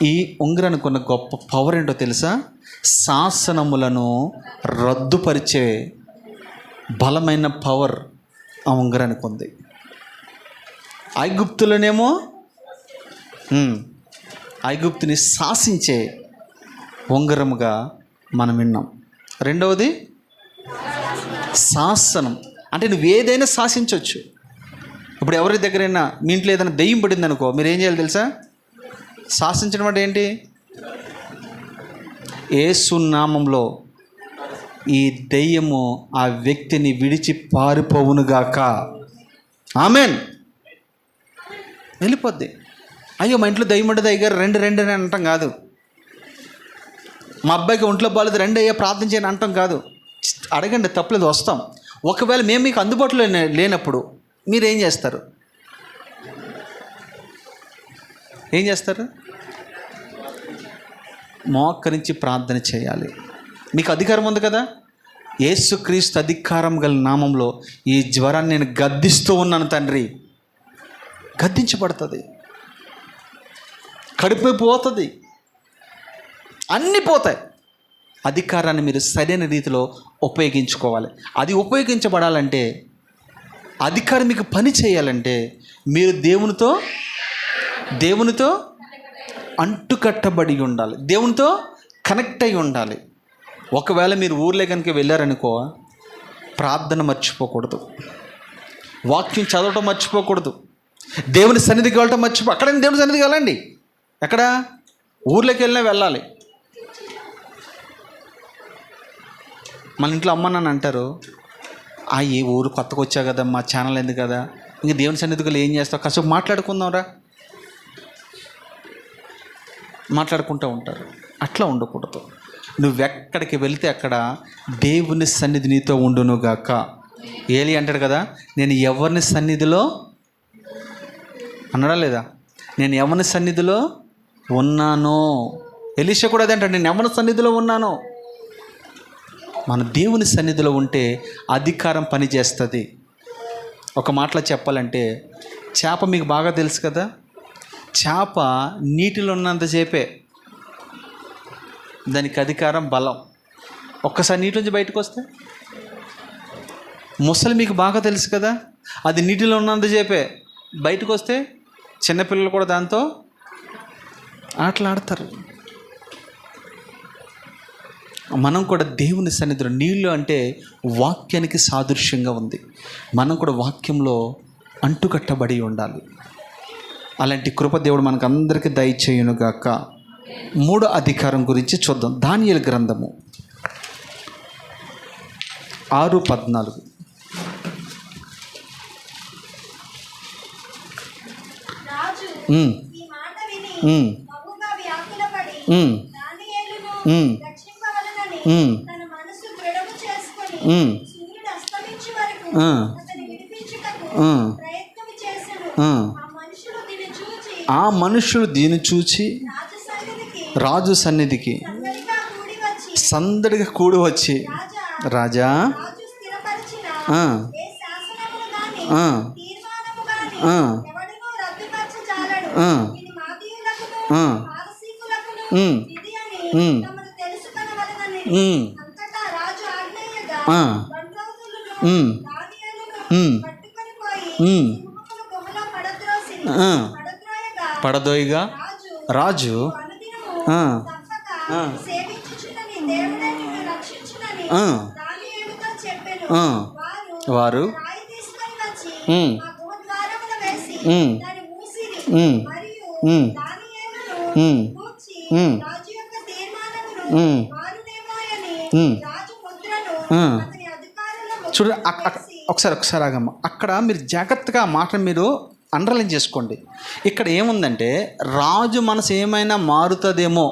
[SPEAKER 1] ఈ ఉంగరానికి ఉన్న గొప్ప పవర్ ఏంటో తెలుసా? శాసనములను రద్దుపరిచే బలమైన పవర్ ఆ ఉంగరానికి ఉంది. ఐగుప్తులనేమో ఐగుప్తుని శాసించే ఉంగరముగా మనం విన్నాం. రెండవది శాసనం, అంటే నువ్వు ఏదైనా శాసించవచ్చు. ఇప్పుడు ఎవరి దగ్గరైనా మీ ఇంట్లో ఏదైనా దెయ్యం పడింది అనుకో, మీరు ఏం చేయాలి తెలుసా? శాసించడం అంటే ఏంటి? యేసు నామములో ఈ దెయ్యము ఆ వ్యక్తిని విడిచి పారిపోవునుగాక. ఆమెన్. వెళ్ళిపోద్ది. అయ్యో మా ఇంట్లో దెయ్యం ఉంటుంది అయ్యారు, రెండు అని అంటాం కాదు. మా అబ్బాయికి ఒంట్లో బాగాలేదు, రెండు అయ్యా ప్రార్థన చేయని అంటాం కాదు. అడగండి, తప్పలేదు, వస్తాం. ఒకవేళ మేము మీకు అందుబాటులో లేనప్పుడు మీరేం చేస్తారు? ఏం చేస్తారు? మోకరించి ప్రార్థన చేయాలి. మీకు అధికారం ఉంది కదా. యేసుక్రీస్తు అధికారం గల నామంలో ఈ జ్వరాన్ని నేను గద్దిస్తూ ఉన్నాను తండ్రి. గద్దించబడుతుంది, కడుపు పోతుంది, అన్నీ పోతాయి. అధికారాన్ని మీరు సరైన రీతిలో ఉపయోగించుకోవాలి. అది ఉపయోగించబడాలంటే, అధికారం మీకు పని చేయాలంటే మీరు దేవునితో అంటుకట్టబడి ఉండాలి, దేవునితో కనెక్ట్ అయి ఉండాలి. ఒకవేళ మీరు ఊర్లో కనుక వెళ్ళారనుకో, ప్రార్థన మర్చిపోకూడదు, వాక్యం చదవటం మర్చిపోకూడదు, దేవుని సన్నిధికి వెళ్ళటం అక్కడైనా దేవుని సన్నిధికి వెళ్ళండి. ఎక్కడ? ఊర్లోకి వెళ్ళినా వెళ్ళాలి. మన ఇంట్లో అమ్మ నాన్న అంటారు, ఈ ఊరు కొత్తగా వచ్చా కదా, మా ఛానల్ ఎందుకు కదా, ఇంక దేవుని సన్నిధికి ఏం చేస్తావు, కాసేపు మాట్లాడుకుందాంరా, మాట్లాడుకుంటూ ఉంటారు. అట్లా ఉండకూడదు. నువ్వెక్కడికి వెళితే అక్కడ దేవుని సన్నిధి నీతో ఉండునుగాక. ఏలి అంటాడు కదా, నేను ఎవరిని సన్నిధిలో అన్నాడా లేదా? నేను ఎవరి సన్నిధిలో ఉన్నానో. ఎలీషా కూడా అదే అంటాడు, నేను ఎవరి సన్నిధిలో ఉన్నానో. మన దేవుని సన్నిధిలో ఉంటే అధికారం పనిచేస్తుంది. ఒక మాటలో చెప్పాలంటే, చేప మీకు బాగా తెలుసు కదా, చేప నీటిలో ఉన్నంతసేపే దానికి అధికారం, బలం. ఒక్కసారి నీటి నుంచి బయటకు వస్తే, ముసలి మీకు బాగా తెలుసు కదా, అది నీటిలో ఉన్నంతసేపే బయటకు వస్తే చిన్నపిల్లలు కూడా దాంతో ఆటలాడతారు. మనం కూడా దేవుని సన్నిధిలో, నీళ్ళు అంటే వాక్యానికి సాదృశ్యంగా ఉంది, మనం కూడా వాక్యంలో అంటుకట్టబడి ఉండాలి. అలాంటి కృప దేవుడు మనకు అందరికీ దయచేయునుగాక. 3వ అధికారం గురించి చూద్దాం. దానియేలు గ్రంథము 6:14. ఆ మనుషులు దీన్ని చూచి రాజు సన్నిధికి సందడిగా కూడి వచ్చి, రాజా పడదోయిగా రాజు వారు చూడండి. ఒకసారి ఆగమ్మ. అక్కడ మీరు జాగ్రత్తగా ఆ మాటను మీరు అండర్లైన్ చేసుకోండి. ఇక్కడ ఏముందంటే రాజు మనసు ఏమైనా మారుతుందేమో,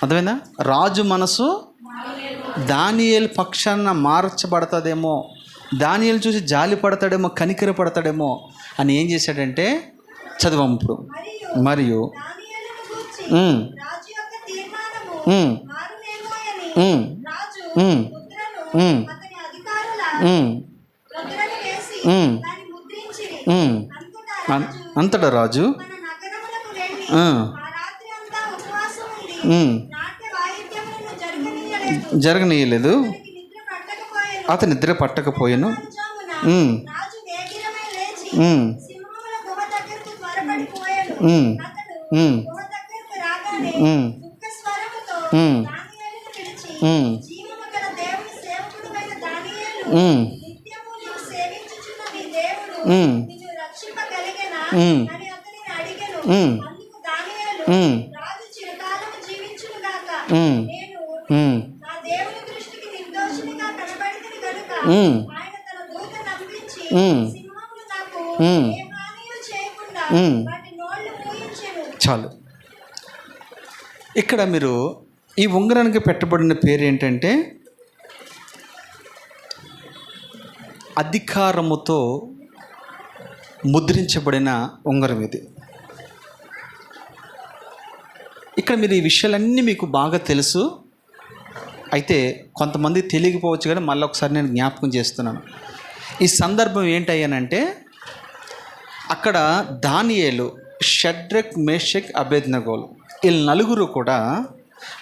[SPEAKER 1] అర్థమైందా? రాజు మనసు దానియేలు పక్షాన మార్చబడతాదేమో, దానియేలు చూసి జాలి పడతాడేమో, కనికర పడతాడేమో అని ఏం చేశాడంటే చదవం ఇప్పుడు. మరియు అంతటా రాజు జరగనీయలేదు, అతని నిద్ర పట్టకపోయాను. చాలు. ఇక్కడ మీరు ఈ ఉంగరానికి పెట్టబడిన పేరు ఏంటంటే అధికారముతో ముద్రించబడిన ఉంగరం ఇది. ఇక్కడ మీరు ఈ విషయాలన్నీ మీకు బాగా తెలుసు, అయితే కొంతమంది తెలియకపోవచ్చు, కానీ మళ్ళీ ఒకసారి నేను జ్ఞాపకం చేస్తున్నాను. ఈ సందర్భం ఏంటయ్యానంటే అక్కడ దానియేలు, షడ్రక్, మేషక్, అబేద్నెగోలు వీళ్ళు నలుగురు కూడా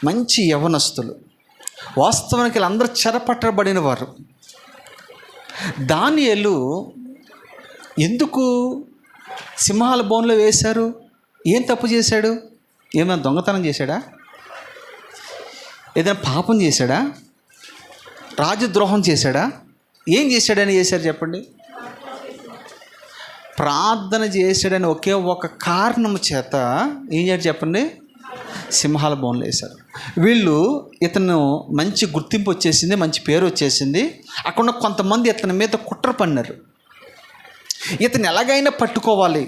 [SPEAKER 1] మంచి యవనస్తులు. వాస్తవానికి వీళ్ళందరూ చెరపట్టబడిన వారు. దానియేలు ఎందుకు సింహాల బోన్లో వేశారు? ఏం తప్పు చేశాడు? ఏమైనా దొంగతనం చేశాడా? ఏదైనా పాపం చేశాడా? రాజద్రోహం చేశాడా? ఏం చేశాడని చేశారు చెప్పండి? ప్రార్థన చేశాడని ఒకే ఒక కారణం చేత ఏం చేశాడు చెప్పండి? సింహాల బోన్లో వేశారు. వీళ్ళు ఇతను మంచి గుర్తింపు వచ్చేసింది, మంచి పేరు వచ్చేసింది. అక్కడ కొంతమంది ఇతని మీద కుట్ర పన్నారు. ఇతను ఎలాగైనా పట్టుకోవాలి,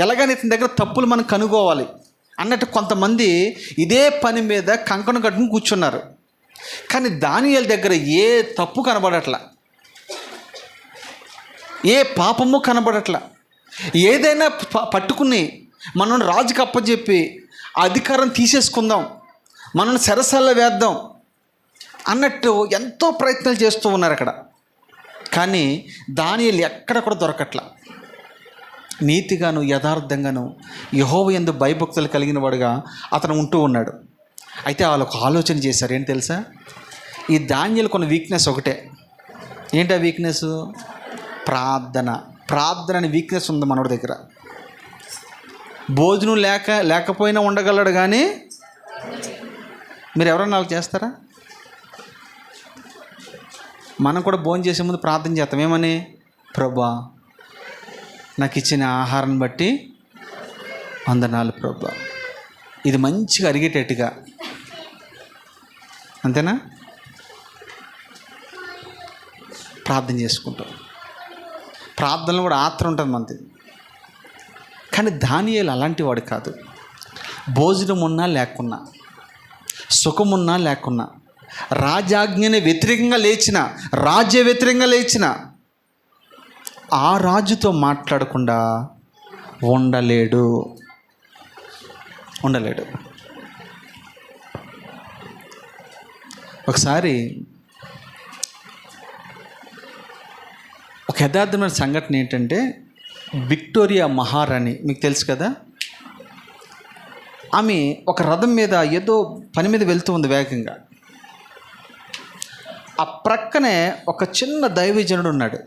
[SPEAKER 1] ఎలాగైనా ఇతని దగ్గర తప్పులు మనం కనుగోవాలి అన్నట్టు కొంతమంది ఇదే పని మీద కంకణం కట్టుకుని కూర్చున్నారు. కానీ దానియేలు దగ్గర ఏ తప్పు కనబడట్లా, ఏ పాపము కనబడట్లా. ఏదైనా పట్టుకుని మనం రాజుకి అప్పచెప్పి అధికారం తీసేసుకుందాం, మనం సరసాల్లో వేద్దాం అన్నట్టు ఎంతో ప్రయత్నాలు చేస్తూ ఉన్నారు అక్కడ. కానీ దానియేలు ఎక్కడ కూడా దొరకట్లా. నీతిగాను యథార్థంగాను యెహోవా యందు భయభక్తులు కలిగిన వాడుగా అతను ఉంటూ ఉన్నాడు. అయితే వాళ్ళు ఒక ఆలోచన చేశారు. ఏంటి తెలుసా? ఈ దానియేలు కొన్ని వీక్నెస్ ఒకటే. ఏంటి ఆ వీక్నెస్? ప్రార్థన. ప్రార్థన అనే వీక్నెస్ ఉంది మనోడి దగ్గర. భోజనం లేకపోయినా ఉండగలడు, కానీ మీరు ఎవరన్నా వాళ్ళు చేస్తారా? మనం కూడా భోజనం చేసే ముందు ప్రార్థన చేస్తాం. ఏమని? ప్రభా, నాకు ఇచ్చిన ఆహారాన్ని బట్టి వందనాలు ప్రభా, ఇది మంచిగా అరిగేటట్టుగా. అంతేనా? ప్రార్థన చేసుకుంటాం. ప్రార్థనలో కూడా ఆత్రం ఉంటుంది మనది. కానీ దానియేలు అలాంటి వాడు కాదు. భోజనం ఉన్నా లేకున్నా, సుఖమున్నా లేకున్నా, రాజాజ్ఞని వ్యతిరేకంగా లేచిన, రాజ్య వ్యతిరేకంగా లేచిన ఆ రాజుతో మాట్లాడకుండా ఉండలేడు. ఒకసారి ఒక యథార్థమైన సంఘటన ఏంటంటే, విక్టోరియా మహారాణి మీకు తెలుసు కదా, ఆమె ఒక రథం మీద ఏదో పని మీద వెళ్తూ ఉంది వేగంగా. ఆ ప్రక్కనే ఒక చిన్న దైవజనుడు ఉన్నాడు.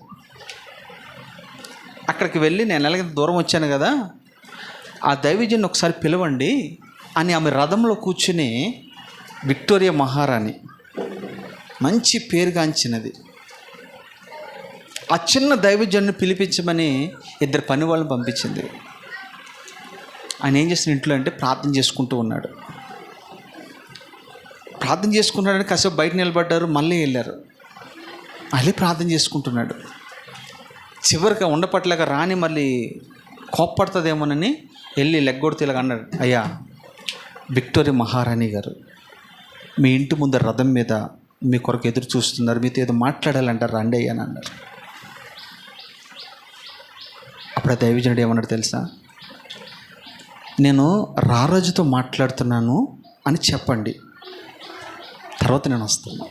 [SPEAKER 1] అక్కడికి వెళ్ళి, నేను ఎలాగ దూరం వచ్చాను కదా, ఆ దైవజనుని ఒకసారి పిలవండి అని ఆమె రథంలో కూర్చుని, విక్టోరియా మహారాణి మంచి పేరుగాంచినది, ఆ చిన్న దైవజనుని పిలిపించమని 2 పని వాళ్ళని పంపించింది. ఆయన ఏం చేసిన ఇంట్లో అంటే ప్రార్థన చేసుకుంటూ ఉన్నాడు. ప్రార్థన చేసుకుంటున్నాడని కాసేపు బయట నిలబడ్డారు, మళ్ళీ వెళ్ళారు, మళ్ళీ ప్రార్థన చేసుకుంటున్నాడు. చివరిగా ఉండపట్లేక రాణి మళ్ళీ కోప్పడుతుందేమోనని వెళ్ళి లెగ్గొడితే ఇలాగ అన్నాడు, అయ్యా విక్టోరియా మహారాణి గారు, మీ ఇంటి ముందు రథం మీద మీ కొరకు ఎదురు చూస్తున్నారు, మీతో ఏదో మాట్లాడాలంటారు, రండి అయ్యా అని అన్నారు. అప్పుడు ఆ దైవజనుడు ఏమన్నాడు తెలుసా? నేను రారాజుతో మాట్లాడుతున్నాను అని చెప్పండి, తర్వాత నేను వస్తాను.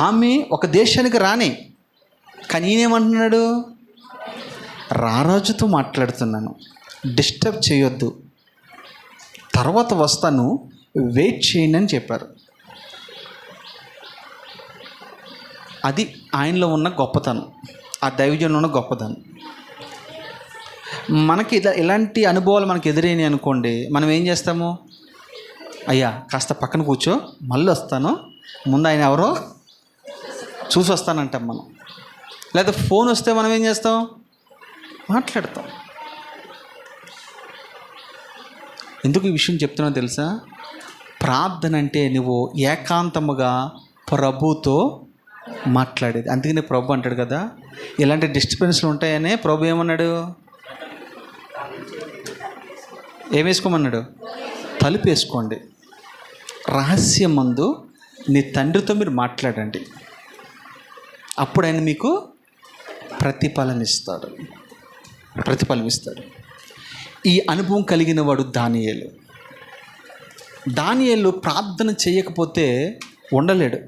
[SPEAKER 1] ఆమె ఒక దేశానికి రాని, కానీ ఈయనేమంటున్నాడు? రారాజుతో మాట్లాడుతున్నాను, డిస్టర్బ్ చేయొద్దు, తర్వాత వస్తాను, వెయిట్ చేయండి అని చెప్పారు. అది ఆయనలో ఉన్న గొప్పతనం, ఆ దైవజనంలో ఉన్న గొప్పతనం. మనకి ఇలాంటి అనుభవాలు మనకు ఎదురైనాయి అనుకోండి, మనం ఏం చేస్తాము? అయ్యా కాస్త పక్కన కూర్చో, మళ్ళీ వస్తాను, ముందు ఆయన ఎవరో చూసి వస్తానంటాం మనం. లేదా ఫోన్ వస్తే మనం ఏం చేస్తాం? మాట్లాడతాం. ఎందుకు ఈ విషయం చెప్తున్నా తెలుసా? ప్రార్థన అంటే నువ్వు ఏకాంతముగా ప్రభుతో మాట్లాడేది. అందుకనే ప్రభు అంటాడు కదా, ఇలాంటి డిస్టర్బెన్స్లు ఉంటాయనే ప్రభు ఏమన్నాడు? ఏమేసుకోమన్నాడు? తలుపు వేసుకోండి, రహస్యమందు నీ తండ్రితో మీరు మాట్లాడండి, అప్పుడు ఆయన మీకు ప్రతిఫలం ఇస్తాడు. ఈ అనుభవం కలిగిన వాడు దానియేలు. ప్రార్థన చేయకపోతే ఉండలేడు.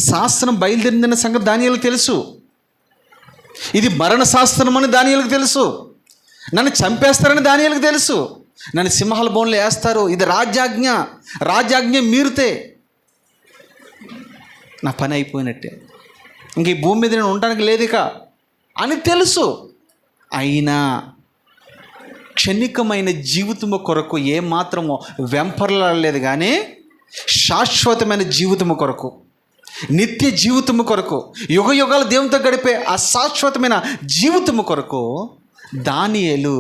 [SPEAKER 1] శాస్త్రం బయలుదేరిందన్న సంగతి దానియేలుకు తెలుసు. ఇది మరణ శాస్త్రం అని దానియేలుకు తెలుసు. నన్ను చంపేస్తారని దానియేలుకు తెలుసు. నన్ను సింహాల బోన్లో వేస్తారు, ఇది రాజ్యాజ్ఞ మీరితే నా పని అయిపోయినట్టే, ఇంక ఈ భూమి మీద నేను ఉండడానికి లేదిక అని తెలుసు. అయినా క్షణికమైన జీవితము కొరకు ఏమాత్రమో వెంపర్లాడలేదు, కానీ శాశ్వతమైన జీవితము కొరకు, నిత్య జీవితము కొరకు, యుగ యుగాలు దేవునితో గడిపే ఆ శాశ్వతమైన జీవితము కొరకు దానియేలు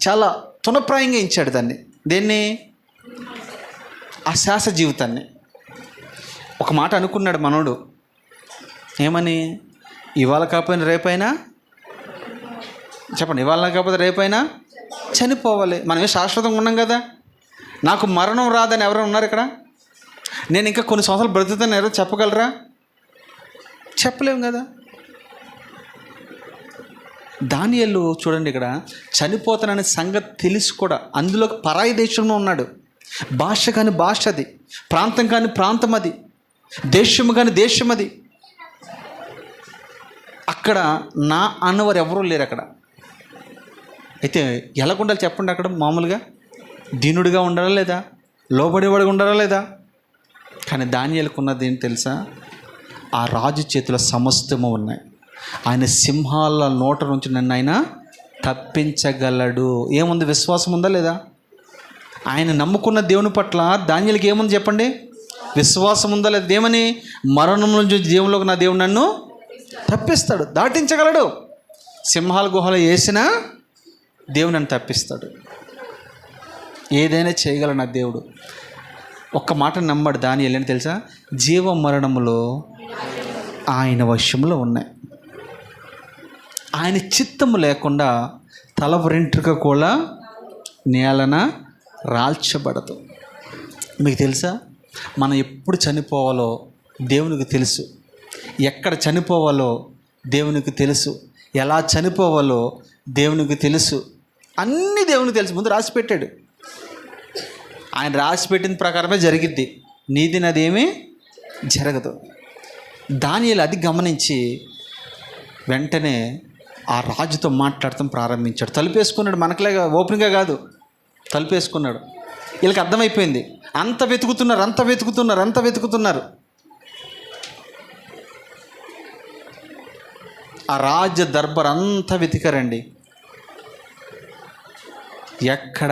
[SPEAKER 1] చాలా తునప్రాయంగా ఇచ్చాడు దేన్ని, ఆ శాశ్వత జీవితాన్ని. ఒక మాట అనుకున్నాడు మనోడు, ఏమని? ఇవాళ కాకపోయినా రేపైనా, చెప్పండి, ఇవాళ కాకపోతే రేపైనా చనిపోవాలి. మనమే శాశ్వతంగా ఉన్నాం కదా. నాకు మరణం రాదని ఎవరైనా ఉన్నారు ఇక్కడ? నేను ఇంకా కొన్ని సంవత్సరాలు బ్రతుకుతాను ఎవరో చెప్పగలరా? చెప్పలేము కదా. దానియేలు చూడండి, ఇక్కడ చనిపోతాననే సంగతి తెలిసి కూడా అందులో పరాయి దేశంలో ఉన్నాడు. భాష కాని భాష అది, ప్రాంతం కాని ప్రాంతం అది, దేశము కాని దేశం అది. అక్కడ నా అన్నవారు ఎవరూ లేరు అక్కడ. అయితే ఎలాగ ఉండాలి చెప్పండి? అక్కడ మామూలుగా దీనుడిగా ఉండాలా లేదా? లోబడేవాడిగా ఉండాలా లేదా? కానీ దానియేలుకు ఉన్నది ఏంటి తెలుసా? ఆ రాజు చేతిలో సమస్తము ఉన్నాయి. ఆయన సింహాల నోట నుంచి నన్ను ఆయన తప్పించగలడు. ఏముంది? విశ్వాసం ఉందా లేదా? ఆయన నమ్ముకున్న దేవుని పట్ల దానియేలుకి ఏముంది చెప్పండి? విశ్వాసం ఉందా లేదా? ఏమని? మరణం నుంచి జీవంలోకి నా దేవుడు నన్ను తప్పిస్తాడు, దాటించగలడు. సింహాల గుహలో వేసినా దేవుడు నన్ను తప్పిస్తాడు. ఏదైనా చేయగలడు నా దేవుడు. ఒక్క మాట నమ్మాడు దానియేలు. ఏంటి తెలుసా? జీవ మరణములో ఆయన వశంలో ఉన్నాయి. ఆయన చిత్తము లేకుండా తల వెంట్రుక కూడా నేలన రాల్చబడదు. మీకు తెలుసా, మనం ఎప్పుడు చనిపోవాలో దేవునికి తెలుసు. ఎక్కడ చనిపోవాలో దేవునికి తెలుసు. ఎలా చనిపోవాలో దేవునికి తెలుసు. అన్నీ దేవునికి తెలుసు. ముందు రాసి పెట్టాడు. ఆయన రాసి పెట్టిన ప్రకారమే జరిగిద్ది. నీది నాదేమీ జరగదు. దానియేలు అది గమనించి వెంటనే ఆ రాజుతో మాట్లాడటం ప్రారంభించాడు. తలుపేసుకున్నాడు. మనకులేగా ఓపెన్గా కాదు, తలుపేసుకున్నాడు. వీళ్ళకి అర్థమైపోయింది. అంత వెతుకుతున్నారు. ఆ రాజ దర్బార్ అంతా వెతికారండి. ఎక్కడ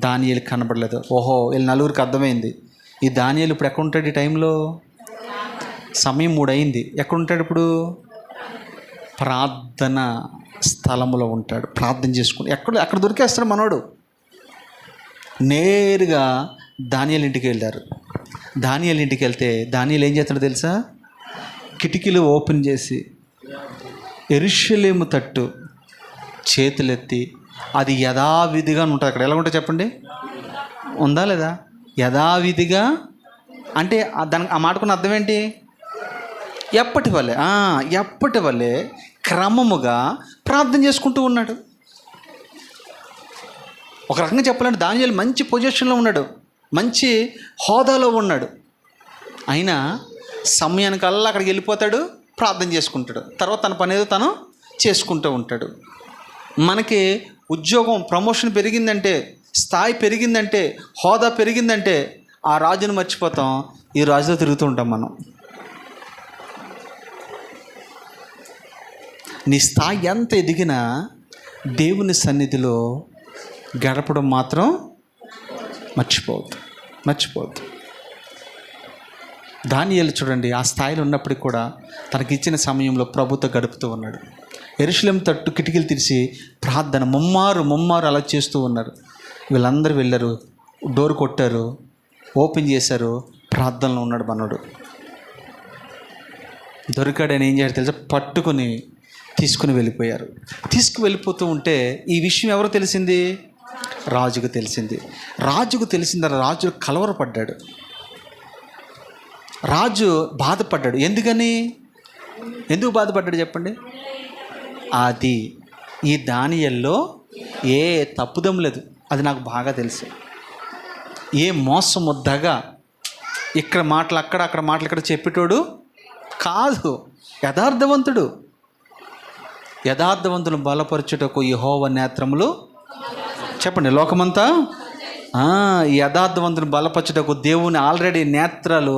[SPEAKER 1] దానియేలు కనబడలేదు. ఓహో, వీళ్ళు నలుగురికి అర్థమైంది. ఈ దానియేలు ఇప్పుడు ఎక్కడ ఉంటాడు? ఈ టైంలో సమయం 3 అయింది. ఎక్కడ ఉంటాడు ఇప్పుడు? ప్రార్థన స్థలంలో ఉంటాడు. ప్రార్థన చేసుకుని అక్కడ దొరికేస్తాడు మనోడు. నేరుగా దానియేలు ఇంటికి వెళ్ళారు. దానియేలు ఇంటికి వెళ్తే దానియేలు ఏం చేస్తాడో తెలుసా? కిటికీలు ఓపెన్ చేసి యెరూషలేము తట్టు చేతులెత్తి, అది యథావిధిగా ఉంటుంది. అక్కడ ఎలా ఉంటుంది చెప్పండి? ఉందా లేదా? యథావిధిగా అంటే దానికి ఆ మాటకున్న అర్థం ఏంటి? ఎప్పటి వల్లే క్రమముగా ప్రార్థన చేసుకుంటూ ఉన్నాడు. ఒక రకంగా చెప్పాలంటే దానియేలు మంచి పొజిషన్లో ఉన్నాడు, మంచి హోదాలో ఉన్నాడు. అయినా సమయానికల్లా అక్కడికి వెళ్ళిపోతాడు, ప్రార్థన చేసుకుంటాడు. తర్వాత తన పని ఏదో తను చేసుకుంటూ ఉంటాడు. మనకి ఉద్యోగం, ప్రమోషన్ పెరిగిందంటే, స్థాయి పెరిగిందంటే, హోదా పెరిగిందంటే ఆ రాజును మర్చిపోతాం, ఈ రాజుతో తిరుగుతూ ఉంటాం మనం. నీ స్థాయి ఎంత ఎదిగినా దేవుని సన్నిధిలో గడపడం మాత్రం మర్చిపోవద్దు. దానియేలు చూడండి, ఆ స్థాయిలో ఉన్నప్పటికీ కూడా తనకిచ్చిన సమయంలో ప్రభుతో గడుపుతూ ఉన్నాడు. యెరూషలేము తట్టు కిటికీలు తెరిచి ప్రార్థన ముమ్మారు అలా చేస్తూ ఉన్నారు. వీళ్ళందరూ వెళ్ళారు, డోర్ కొట్టారు, ఓపెన్ చేశారు. ప్రార్థనలో ఉన్నాడు మనోడు. దొరికాడని ఏం చేయాలి తెలుసా? పట్టుకుని తీసుకుని వెళ్ళిపోయారు. తీసుకువెళ్ళిపోతూ ఉంటే ఈ విషయం ఎవరు తెలిసింది? రాజుకు తెలిసింది. రాజు కలవరపడ్డాడు. రాజు బాధపడ్డాడు. ఎందుకు బాధపడ్డాడు చెప్పండి? అది ఈ దానియేలులో ఏ తప్పుదం లేదు, అది నాకు బాగా తెలుసు. ఏ మోసము దగ, ఇక్కడ మాటలు అక్కడ మాటలు ఇక్కడ చెప్పేటోడు కాదు. యథార్థవంతులు బలపరచుటకు యెహోవా నేత్రములు, చెప్పండి లోకమంతా, యథార్థవంతులు బలపరచుటకు దేవుని ఆల్రెడీ నేత్రాలు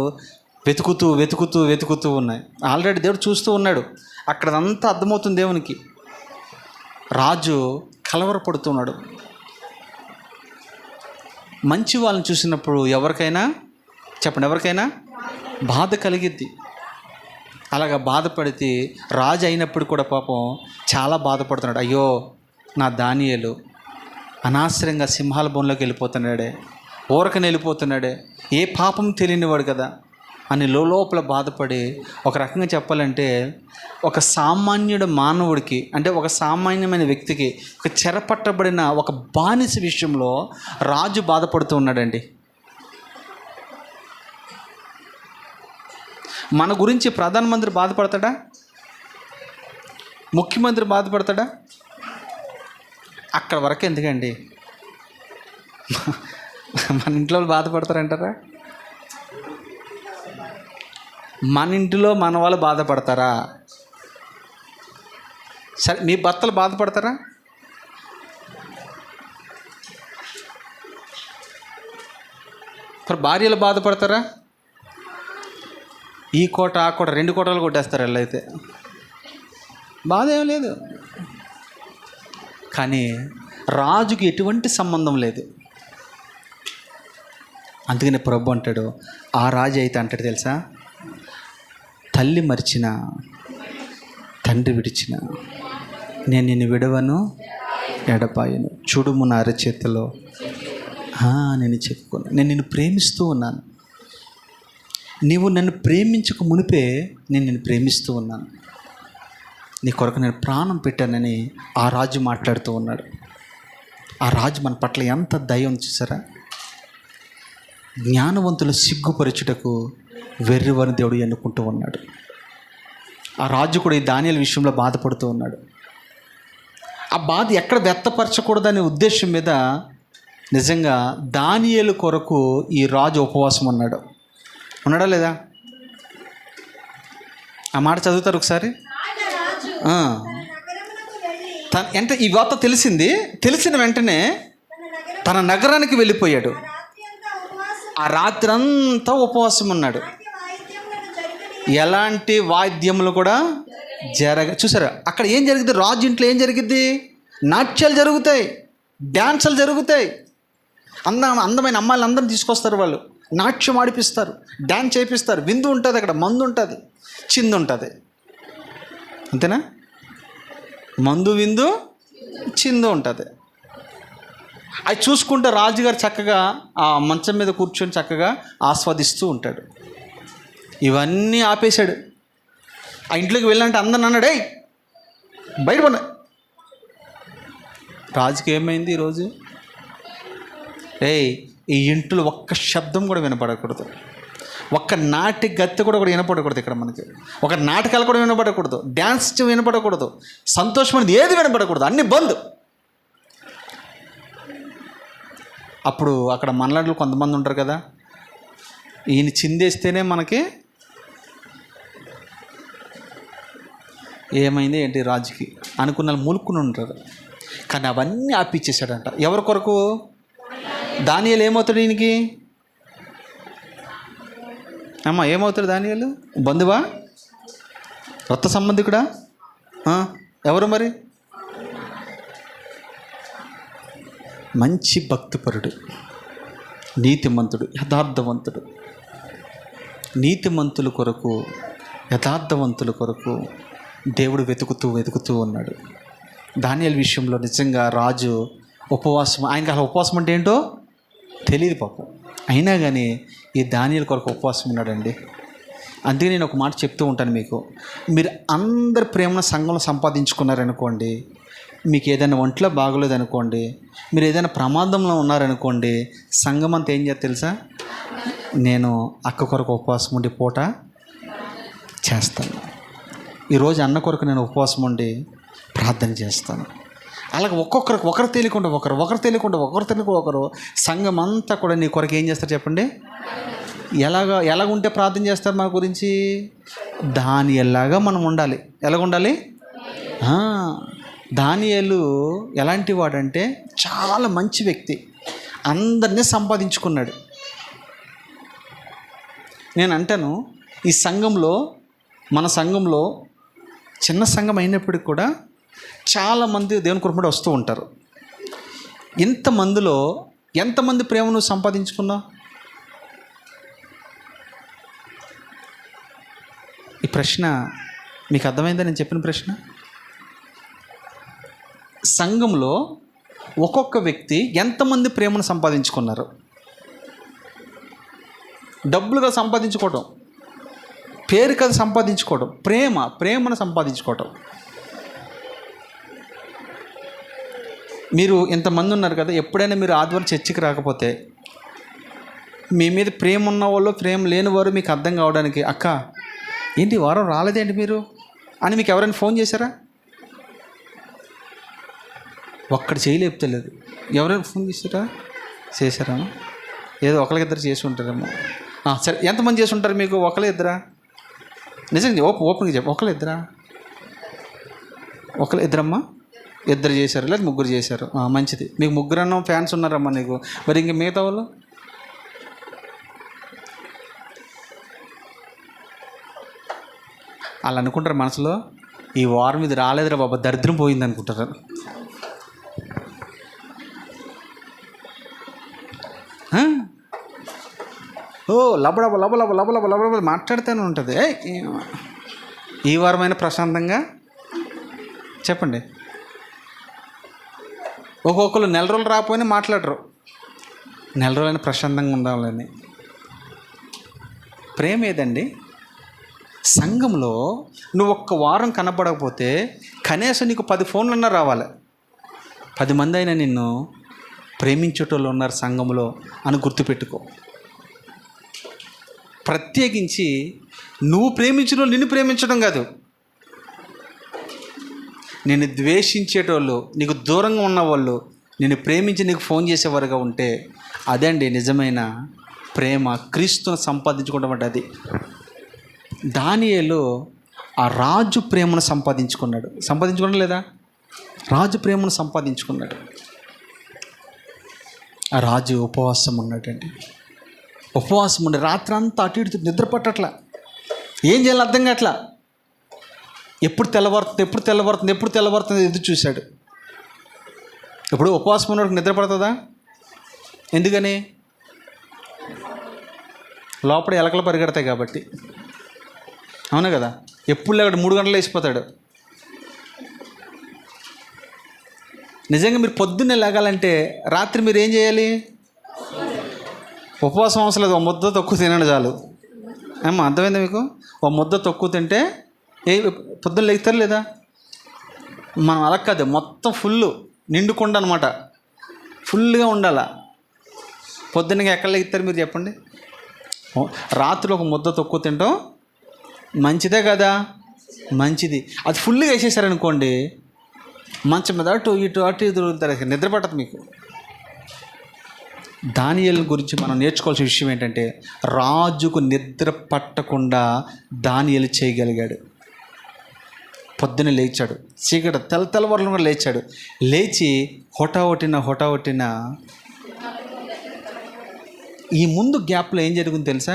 [SPEAKER 1] వెతుకుతూ ఉన్నాయి. ఆల్రెడీ దేవుడు చూస్తూ ఉన్నాడు. అక్కడంతా అర్థమవుతుంది దేవునికి. రాజు కలవరపడుతున్నాడు. మంచి వాళ్ళని చూసినప్పుడు ఎవరికైనా బాధ కలిగిద్ది. అలాగా బాధపడితే రాజు అయినప్పుడు కూడా పాపం చాలా బాధపడుతున్నాడు. అయ్యో నా దానియేలు అనవసరంగా సింహాల బోన్లోకి వెళ్ళిపోతున్నాడే, ఏ పాపం తెలియనివాడు కదా అని లోపల బాధపడి, ఒక రకంగా చెప్పాలంటే ఒక సామాన్యుడు మానవుడికి, అంటే ఒక సామాన్యమైన వ్యక్తికి, ఒక చెరపట్టబడిన ఒక బానిస విషయంలో రాజు బాధపడుతూ ఉన్నాడండి. మన గురించి ప్రధానమంత్రి బాధపడతాడా? ముఖ్యమంత్రి బాధపడతాడా? అక్కడ వరకు ఎందుకండి, మన ఇంట్లో బాధపడతారంటారా? మన ఇంటిలో మన వాళ్ళు బాధపడతారా? సరే, మీ భర్తలు బాధపడతారా? భార్యలు బాధపడతారా? ఈ కోట ఆ కోట 2 కోటలు కొట్టేస్తారు వీళ్ళైతే, బాధ ఏం లేదు. కానీ రాజుకి ఎటువంటి సంబంధం లేదు. అందుకని ప్రభు అంటాడు, ఆ రాజు అయితే అంటాడు తెలుసా, తల్లి మరిచిన తండ్రి విడిచిన నేను నిన్ను విడవను ఎడపాయను, చూడుము నా అరచేతిలో నేను చెప్పుకోను, నేను నిన్ను ప్రేమిస్తూ ఉన్నాను, నీవు నన్ను ప్రేమించక మునిపే నేను నిన్ను ప్రేమిస్తూ ఉన్నాను, నీ కొరకు నేను ప్రాణం పెట్టానని ఆ రాజు మాట్లాడుతూ ఉన్నాడు. ఆ రాజు మన పట్ల ఎంత దయ ఉంది చూసారా. జ్ఞానవంతులు సిగ్గుపరచుటకు వెర్రివారిని దేవుడు ఎన్నుకుంటూ ఉన్నాడు. ఆ రాజు కూడా ఈ దానియేలు విషయంలో బాధపడుతూ ఉన్నాడు. ఆ బాధ ఎక్కడ వ్యక్తపరచకూడదనే ఉద్దేశం మీద నిజంగా దానియేలు కొరకు ఈ రాజు ఉపవాసం ఉన్నాడా లేదా? ఆ మాట చదువుతారు ఒకసారి. అంటే ఈ వార్త తెలిసిన వెంటనే తన నగరానికి వెళ్ళిపోయాడు. ఆ రాత్రి అంతా ఉపవాసం ఉన్నాడు. ఎలాంటి వాయిద్యములు కూడా చూసారా అక్కడ ఏం జరిగింది? రాజు ఇంట్లో ఏం జరిగింది? నాట్యాలు జరుగుతాయి, డ్యాన్సులు జరుగుతాయి. అందమైన అమ్మాయిలు అందరిని తీసుకొస్తారు, వాళ్ళు నాట్యం ఆడిపిస్తారు, డ్యాన్స్ చేయిస్తారు, విందు ఉంటుంది, అక్కడ మందు ఉంటుంది, చిందు ఉంటుంది. అంతేనా? మందు, విందు, చిందు ఉంటుంది. అవి చూసుకుంటే రాజుగారు చక్కగా ఆ మంచం మీద కూర్చొని చక్కగా ఆస్వాదిస్తూ ఉంటాడు. ఇవన్నీ ఆపేశాడు. ఆ ఇంట్లోకి వెళ్ళాలంటే అందరిని అన్నాడు, ఏయ్ బయట పడ. రాజుకి ఏమైంది ఈరోజు? ఈ ఇంట్లో ఒక్క శబ్దం కూడా వినపడకూడదు, ఒక్క నాటి గత్తె కూడా వినపడకూడదు. ఇక్కడ మనకి ఒక నాటకాలు కూడా వినపడకూడదు, డ్యాన్స్ వినపడకూడదు, సంతోషం అనేది ఏది వినపడకూడదు, అన్నీ బంద్. అప్పుడు అక్కడ మనలాంటి కొంతమంది ఉంటారు కదా, ఈయన చిందేస్తేనే మనకి ఏమైంది ఏంటి రాజుకి అనుకున్న మూలుకుని ఉంటారు. కానీ అవన్నీ ఆపిచ్చేసాడంట. ఎవరి కొరకు? దానియేలు ఏమవుతాడు ఈయనకి? అమ్మ ఏమవుతాడు దానియేలు? బంధువా? రక్త సంబంధికుడా? ఎవరు మరి? మంచి భక్తిపరుడు, నీతిమంతుడు, యథార్థవంతుడు. నీతిమంతుల కొరకు, యథార్థవంతుల కొరకు దేవుడు వెతుకుతూ ఉన్నాడు. దానియేలు విషయంలో నిజంగా రాజు ఉపవాసం, ఆయనకి అసలు ఉపవాసం అంటే ఏంటో తెలియదు పాపం. అయినా కానీ ఈ దానియేలు కొరకు ఉపవాసం ఉన్నాడండి. అందుకే నేను ఒక మాట చెప్తూ ఉంటాను మీకు, మీరు అందరి ప్రేమను సంఘంలో సంపాదించుకున్నారనుకోండి, మీకు ఏదైనా ఒంట్లో బాగోలేదనుకోండి, మీరు ఏదైనా ప్రమాదంలో ఉన్నారనుకోండి, సంఘం అంతా ఏం చేస్తారు తెలుసా? నేను అక్క కొరకు ఉపవాసం ఉండి పూట చేస్తాను, ఈరోజు అన్న కొరకు నేను ఉపవాసం ఉండి ప్రార్థన చేస్తాను. అలాగే ఒక్కొక్కరికి ఒకరు తెలియకుండా ఒకరు సంఘం అంతా కూడా నీ కొరకు ఏం చేస్తారు చెప్పండి? ఎలాగుంటే ప్రార్థన చేస్తారు మన గురించి? దానియేలులాగా మనం ఉండాలి. ఎలాగుండాలి? దానియేలు ఎలాంటి వాడంటే చాలా మంచి వ్యక్తి, అందరినీ సంపాదించుకున్నాడు. నేను అంటాను, ఈ సంఘంలో, మన సంఘంలో చిన్న సంఘం అయినప్పటికీ కూడా చాలామంది దేవుని కొరకు వస్తూ ఉంటారు. ఇంతమందిలో ఎంతమంది ప్రేమను సంపాదించుకున్నావు? ఈ ప్రశ్న మీకు అర్థమైందా నేను చెప్పిన ప్రశ్న? సంఘంలో ఒక్కొక్క వ్యక్తి ఎంతమంది ప్రేమను సంపాదించుకున్నారు? డబ్బులుగా సంపాదించుకోవటం, పేరు కదా సంపాదించుకోవడం, ప్రేమను సంపాదించుకోవటం. మీరు ఇంతమంది ఉన్నారు కదా, ఎప్పుడైనా మీరు ఆదివారం చర్చికి రాకపోతే మీ మీద ప్రేమ ఉన్న వాళ్ళు, ప్రేమ లేని వారు మీకు అర్థం కావడానికి, అక్క ఏంటి వారం రాలేదేంటి మీరు అని మీకు ఎవరైనా ఫోన్ చేశారా? ఒక్కడు చేయలేపుతలేదు. ఎవరైనా ఫోన్ చేశారా? ఏదో ఒకరికిద్దరు చేసి ఉంటారేమో. సరే, ఎంతమంది చేసి ఉంటారు మీకు? ఒకళ్ళే ఇద్దరా? నిజంగా ఓపెన్గా చెప్పు, ఒకళ్ళు ఇద్దరమ్మా? ఇద్దరు చేశారు లేదా ముగ్గురు చేశారు? మంచిది. మీకు ముగ్గురు అన్న ఫ్యాన్స్ ఉన్నారమ్మా నీకు. మరి ఇంక మిగతా వాళ్ళు వాళ్ళు అనుకుంటారు మనసులో, ఈ వారం ఇది రాలేదురా బాబా, దరిద్రం పోయింది అనుకుంటారు. ఓ లబడబ లబలబ లబలబ లబలబ మాట్లాడుతూనే ఉంటుంది. ఈ వారమైన ప్రశాంతంగా చెప్పండి. ఒక్కొక్కరు నెల రోజులు రాకపోయినా మాట్లాడరు, నెల రోజులైనా ప్రశాంతంగా ఉండాలని. ప్రేమ ఏదండి? సంఘంలో నువ్వు ఒక్క వారం కనపడకపోతే కనీసం నీకు 10 ఫోన్లన్నా రావాలి. 10 మంది అయినా నిన్ను ప్రేమించేటోళ్ళు ఉన్నారు సంఘంలో అని గుర్తుపెట్టుకో. ప్రత్యేకించి నువ్వు ప్రేమించిన వాళ్ళు నిన్ను ప్రేమించడం కాదు, నిన్ను ద్వేషించేటోళ్ళు, నీకు దూరంగా ఉన్నవాళ్ళు నిన్ను ప్రేమించి నీకు ఫోన్ చేసేవారుగా ఉంటే అదండి నిజమైన ప్రేమ. క్రీస్తును సంపాదించుకోవడం అంటే అది. దానియేలు ఆ రాజు ప్రేమను సంపాదించుకోవడం లేదా? రాజు ప్రేమను సంపాదించుకున్నాడు. ఆ రాజు ఉపవాసం ఉన్నాడండి. ఉపవాసం ఉండి రాత్రి అంతా అటు ఇటు నిద్ర పట్టట్లా, ఏం చేయాలి అర్థం కావట్లా. ఎప్పుడు తెల్లవారుతుంది ఎదురు చూశాడు. ఇప్పుడు ఉపవాసం ఉన్నవాడికి నిద్ర పడుతుందా? ఎందుకని? లోపల ఎలకలు పరిగెడతాయి కాబట్టి. అవునా కదా? ఎప్పుడు లేకపోతే 3 గంటలు వేసిపోతాడు. నిజంగా మీరు పొద్దున్నే లేగాలంటే రాత్రి మీరు ఏం చేయాలి? ఉపవాసం అవసరం లేదు, 1 ముద్ద తక్కువ తినండి చాలు. అర్థమైందా మీకు? 1 ముద్ద తక్కువ తింటే పొద్దున్న లేగుతారు లేదా? మనం అలా కాదు, మొత్తం ఫుల్ నిండుకుండా అనమాట, ఫుల్గా ఉండాల. పొద్దున్నగా ఎక్కడ లేగుతారు మీరు చెప్పండి? రాత్రి 1 ముద్ద తక్కువ తింటాం మంచిదే కదా? మంచిది. అది ఫుల్గా వేసేసారనుకోండి, మంచం మీద అటు ఇటు తిరుగుతారు, నిద్ర పట్టదు మీకు. దానియేలు గురించి మనం నేర్చుకోవాల్సిన విషయం ఏంటంటే, రాజుకు నిద్ర పట్టకుండా దానియేలు చేయగలిగాడు. పొద్దున్నే లేచాడు, చీకటి తెల్లవారులు కూడా లేచాడు. లేచి హొటాహొటిన ఈ ముందు గ్యాప్లో ఏం జరుగుతుందో తెలుసా?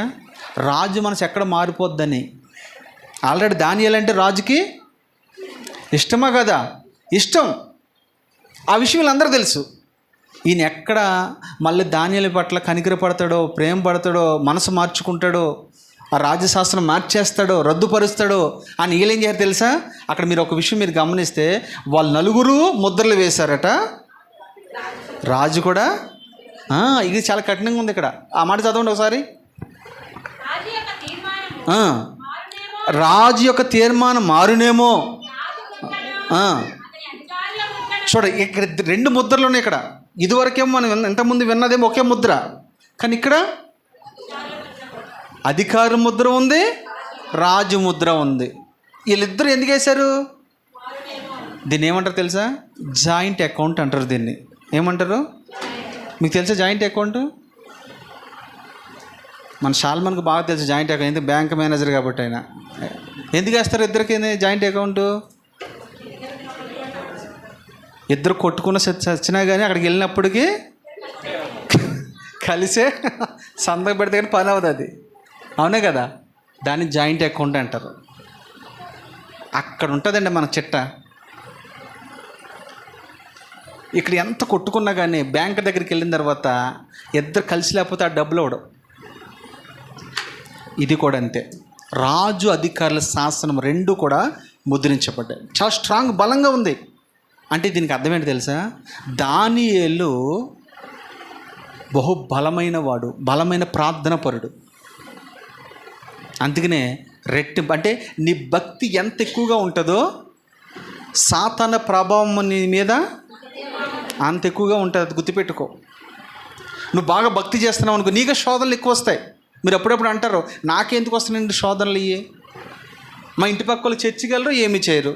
[SPEAKER 1] రాజు మనసు ఎక్కడ మారిపోద్దని. ఆల్రెడీ దానియేలు అంటే రాజుకి ఇష్టమా కదా? ఇష్టం. ఆ విషయం వీళ్ళందరూ తెలుసు. ఈయన ఎక్కడ మళ్ళీ దానియేలు పట్ల కనికర పడతాడో, ప్రేమ పడతాడో, మనసు మార్చుకుంటాడో, ఆ రాజశాస్త్రం మార్చేస్తాడో, రద్దుపరుస్తాడో అని వీళ్ళేం చేయాలి తెలుసా? అక్కడ మీరు ఒక విషయం మీరు గమనిస్తే, వాళ్ళు 4 ముద్రలు వేశారట, రాజు కూడా. ఇది చాలా కఠినంగా ఉంది ఇక్కడ. ఆ మాట చదవండి ఒకసారి. రాజు యొక్క తీర్మానం మారునేమో. చూడ, ఇక్కడ 2 ముద్రలు ఉన్నాయి. ఇక్కడ ఇదివరకేమో మనం ఎంతమంది విన్నదేమో ఒకే ముద్ర, కానీ ఇక్కడ అధికార ముద్ర ఉంది, రాజు ముద్ర ఉంది. వీళ్ళిద్దరూ ఎందుకు వేశారు? దీన్ని ఏమంటారు తెలుసా? జాయింట్ అకౌంట్ అంటారు. దీన్ని ఏమంటారు మీకు తెలుసా? Joint account. మన షాల్మన్కి బాగా తెలుసు జాయింట్ అకౌంట్, ఎందుకు బ్యాంక్ మేనేజర్ కాబట్టి. ఆయన ఎందుకు వేస్తారు ఇద్దరికి జాయింట్ అకౌంట్? ఇద్దరు కొట్టుకున్న చచ్చినా కానీ అక్కడికి వెళ్ళినప్పటికీ కలిసే సంతకం పెడితే కానీ పని అవుతుంది. అది అవునే కదా? దాన్ని జాయింట్ అకౌంట్ అంటారు. అక్కడ ఉంటుందండి మన చిట్ట. ఇక్కడ ఎంత కొట్టుకున్నా కానీ బ్యాంక్ దగ్గరికి వెళ్ళిన తర్వాత ఇద్దరు కలిసి లేకపోతే ఆ డబ్బులు ఇవ్వడం. ఇది కూడా అంతే. రాజు అధికారుల శాసనం 2 కూడా ముద్రించబడ్డాయి. చాలా స్ట్రాంగ్, బలంగా ఉంది. అంటే దీనికి అర్థం ఏంటి తెలుసా? దానియేలు బలమైన వాడు, బలమైన ప్రార్థన పరుడు. అందుకనే రెట్టింపు. అంటే నీ భక్తి ఎంత ఎక్కువగా ఉంటుందో సాతాన ప్రభావం నీ మీద అంత ఎక్కువగా ఉంటుంది. అది గుర్తుపెట్టుకో. నువ్వు బాగా భక్తి చేస్తున్నావు అనుకో, నీకే శోధనలు ఎక్కువ వస్తాయి. మీరు అప్పుడప్పుడు అంటారు, నాకెందుకు వస్తున్నాయండి శోధనలు? ఇవి మా ఇంటి పక్క వాళ్ళు చర్చికెళ్ళరు, ఏమీ చేయరు,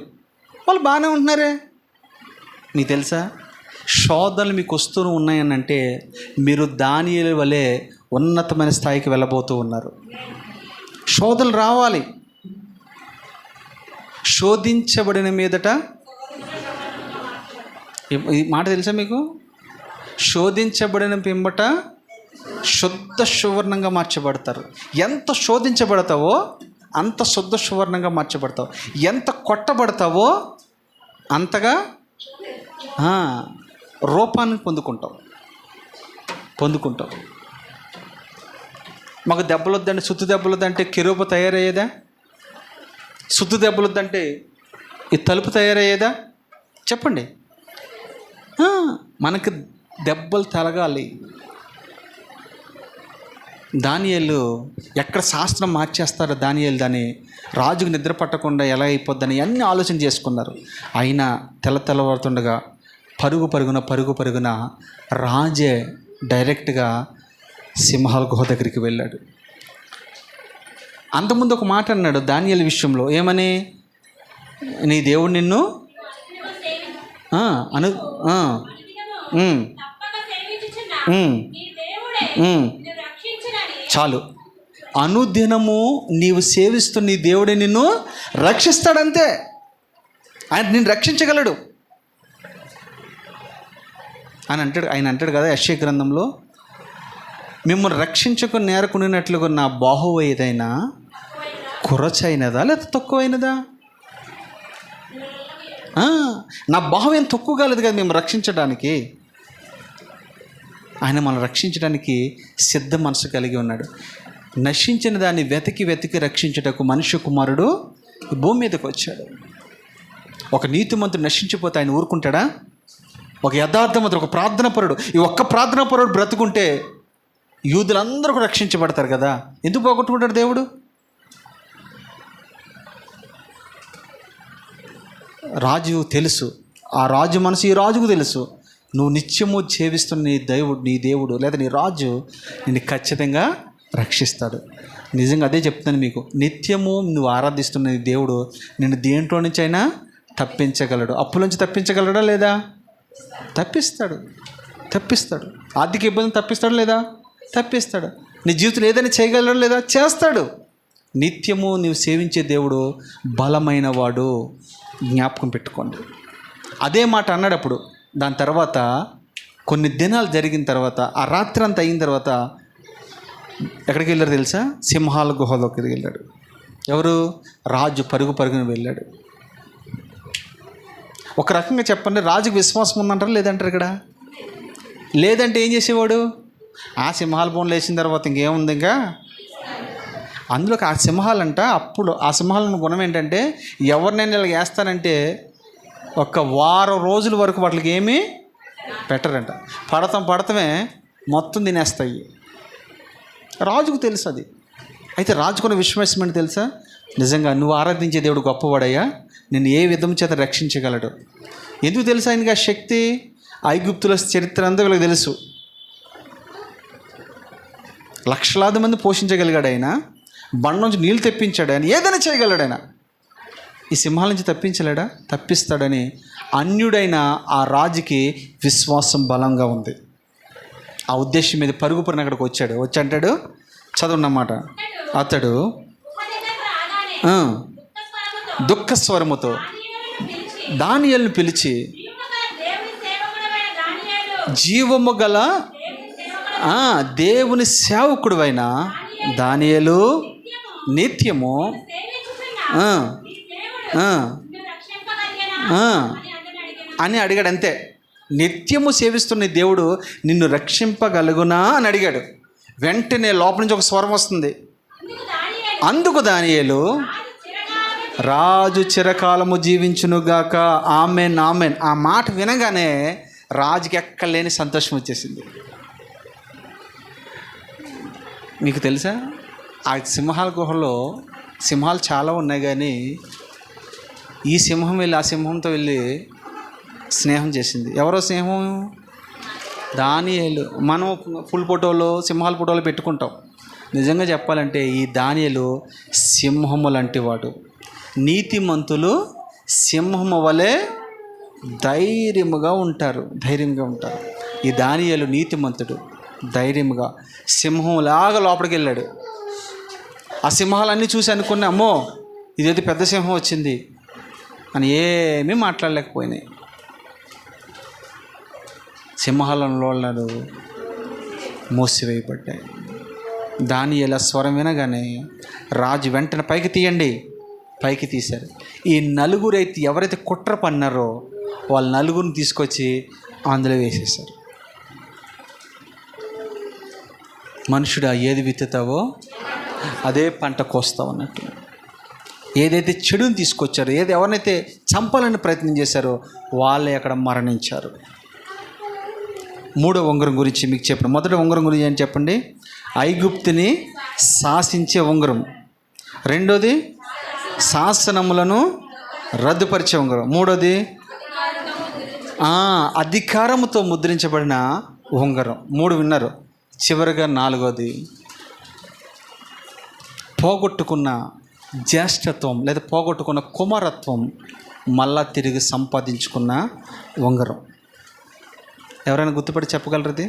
[SPEAKER 1] వాళ్ళు బాగానే ఉంటున్నారే. మీకు తెలుసా, శోధనలు మీకు వస్తూ ఉన్నాయనంటే మీరు దానియేలు వలె ఉన్నతమైన స్థాయికి వెళ్ళబోతూ ఉన్నారు. శోధనలు రావాలి. శోధించబడిన మీదట, ఈ మాట తెలుసా మీకు? శోధించబడిన పిమ్మట శుద్ధ సువర్ణంగా మార్చబడతారు. ఎంత శోధించబడతావో అంత శుద్ధ సువర్ణంగా మార్చబడతావు. ఎంత కొట్టబడతావో అంతగా రూపాన్ని పొందుకుంటావు. మాకు దెబ్బలొద్దంటే, సుత్తు దెబ్బలొద్దంటే కెరూబు తయారయ్యేదా? సుత్తు దెబ్బలొద్దంటే ఈ తలుపు తయారయ్యేదా? చెప్పండి. మనకి దెబ్బలు తలగాలి. దానియేలు ఎక్కడ శాస్త్రం మార్చేస్తారో దానియేలు దాన్ని రాజుకు నిద్ర పట్టకుండా ఎలా అయిపోద్దని అన్నీ ఆలోచన చేసుకున్నారు. అయినా తెల్లవారుతుండగా పరుగున రాజే డైరెక్ట్గా సింహాల గుహ దగ్గరికి వెళ్ళాడు. అంతకుముందు ఒక మాట అన్నాడు దానియేలు విషయంలో, ఏమని? నీ దేవుడు నిన్ను చాలు, అనుదినము నీవు సేవిస్తూ నీ దేవుడే నిన్ను రక్షిస్తాడంతే. నిన్ను రక్షించగలడు అని అంటాడు. ఆయన అంటాడు కదా యెషయా గ్రంథంలో, మిమ్మల్ని రక్షించుకుని నేరకునినట్లుగా నా బాహువు ఏదైనా కురచైనదా లేదా తక్కువైనదా? నా బాహు ఏం తక్కువ కాలేదు కదా మేము రక్షించడానికి. ఆయన మనల్ని రక్షించడానికి సిద్ధ మనసు కలిగి ఉన్నాడు. నశించిన దాన్ని వెతికి రక్షించుటకు మనుష్య కుమారుడు భూమి మీదకి వచ్చాడు. ఒక నీతిమంతుడు నశించిపోతే ఆయన ఊరుకుంటాడా? ఒక యథార్థమంతుడు, ఒక ప్రార్థనాపరుడు, ఈ ఒక్క ప్రార్థనాపరుడు బ్రతుకుంటే యూదులందరూ కూడా రక్షించబడతారు కదా. ఎందుకు పోగొట్టుకుంటాడు దేవుడు? రాజు తెలుసు, ఆ రాజు మనసు ఈ రాజుకు తెలుసు. నువ్వు నిత్యము సేవిస్తున్న నీ దేవుడు లేదా నీ రాజు నిన్ను ఖచ్చితంగా రక్షిస్తాడు. నిజంగా అదే చెప్తాను మీకు, నిత్యము నువ్వు ఆరాధిస్తున్న నీ దేవుడు నిన్ను దేంట్లో నుంచి అయినా తప్పించగలడు. అప్పుల నుంచి తప్పించగలడా లేదా? తప్పిస్తాడు. ఆర్థిక ఇబ్బంది తప్పిస్తాడు లేదా? తప్పిస్తాడు. నీ జీవితంలో ఏదైనా చేయగలడా లేదా? చేస్తాడు. నిత్యము నువ్వు సేవించే దేవుడు బలమైన వాడు. జ్ఞాపకం పెట్టుకోండి. అదే మాట అన్నాడు అప్పుడు. దాని తర్వాత కొన్ని దినాలు జరిగిన తర్వాత, ఆ రాత్రి అంతా అయిన తర్వాత ఎక్కడికి వెళ్ళారు తెలుసా? సింహాల గుహలోకి వెళ్ళాడు. ఎవరు? రాజు పరుగున వెళ్ళాడు. ఒక రకంగా చెప్పండి, రాజుకు విశ్వాసం ఉందంటారు లేదంటారు ఇక్కడ? లేదంటే ఏం చేసేవాడు? ఆ సింహాల బోన్లు వేసిన తర్వాత ఇంకేముంది, ఇంకా అందులోకి ఆ సింహాలంట. అప్పుడు ఆ సింహాలను గుణం ఏంటంటే, ఎవరినైనా ఇలా వేస్తానంటే ఒక వారం రోజుల వరకు వాటికి ఏమీ పెట్టరంట. పడతమే మొత్తం తినేస్తాయి. రాజుకు తెలుసు అది. అయితే రాజుకున్న విశ్వాసం ఏంటి తెలుసా? నిజంగా నువ్వు ఆరాధించే దేవుడు గొప్పవాడయ్యా, నిన్ను ఏ విధం చేత రక్షించగలడు. ఎందుకు తెలుసా ఆయనకి ఆ శక్తి? ఐగుప్తుల చరిత్ర అంతా వీళ్ళకి తెలుసు. లక్షలాది మంది పోషించగలిగాడు ఆయన. బండ నుంచి నీళ్ళు తెప్పించాడు ఆయన. ఏదైనా చేయగలడు ఆయన. ఈ సింహాల నుంచి తప్పించలేడా? తప్పిస్తాడని అన్యుడైన ఆ రాజుకి విశ్వాసం బలంగా ఉంది. ఆ ఉద్దేశం మీద పరుగున అక్కడికి వచ్చి అంటాడు, చదువున్నమాట, అతడు దుఃఖ స్వరముతో దానియేలును పిలిచి, జీవము గల దేవుని సేవకుడువైన దానియేలు, నిత్యము అని అడిగాడు. అంతే. నిత్యము సేవిస్తున్న దేవుడు నిన్ను రక్షింపగలుగునా అని అడిగాడు. వెంటనే లోపల నుంచి ఒక స్వరం వస్తుంది. అందుకు దానియేలు, రాజు చిరకాలము జీవించునుగాక, ఆమెన్ ఆమెన్. ఆ మాట వినగానే రాజుకి ఎక్కలేని సంతోషం వచ్చేసింది. మీకు తెలుసా, ఆ సింహాల గుహలో సింహాలు చాలా ఉన్నాయి, కానీ ఈ సింహం వెళ్ళి ఆ సింహంతో వెళ్ళి స్నేహం చేసింది. ఎవరో స్నేహం? దానియేలు. మనం సింహాల ఫోటోలు పెట్టుకుంటాం. నిజంగా చెప్పాలంటే ఈ దానియేలు సింహము లాంటి వాడు. నీతిమంతులు సింహము వలె ధైర్యంగా ఉంటారు. ఈ దానియేలు నీతిమంతుడు, ధైర్యంగా సింహంలాగా లోపలికి వెళ్ళాడు. ఆ సింహాలన్నీ చూసి అనుకున్నా, అమ్మో ఇదేది పెద్ద సింహం వచ్చింది అని ఏమీ మాట్లాడలేకపోయినాయి. సింహాలలో మూసివేయబడ్డాయి. దానియేలు స్వరం వినగానే రాజు వెంటనే పైకి తీయండి, పైకి తీశారు. ఈ నలుగురు అయితే ఎవరైతే కుట్ర పన్నారో వాళ్ళ నలుగురిని తీసుకొచ్చి అందులో వేసేశారు. మనుషుడా, ఏది విత్తుతావో అదే పంట కోస్తావు అన్నట్టు. ఏదైతే చెడుని తీసుకొచ్చారో, ఎవరినైతే చంపాలని ప్రయత్నం చేశారో వాళ్ళే అక్కడ మరణించారు. మూడో ఉంగరం గురించి మీకు చెప్పండి. మొదటి ఉంగరం గురించి ఏం చెప్పండి? ఐగుప్తుని శాసించే ఉంగరం. రెండోది శాసనములను రద్దుపరిచే ఉంగరం. మూడోది అధికారముతో ముద్రించబడిన ఉంగరం. 3 విన్నారు. చివరిగా 4వది పోగొట్టుకున్న జ్యేష్ఠత్వం లేదా పోగొట్టుకున్న కుమారత్వం మళ్ళా తిరిగి సంపాదించుకున్న ఉంగరం. ఎవరైనా గుర్తుపడి చెప్పగలరు? ఇది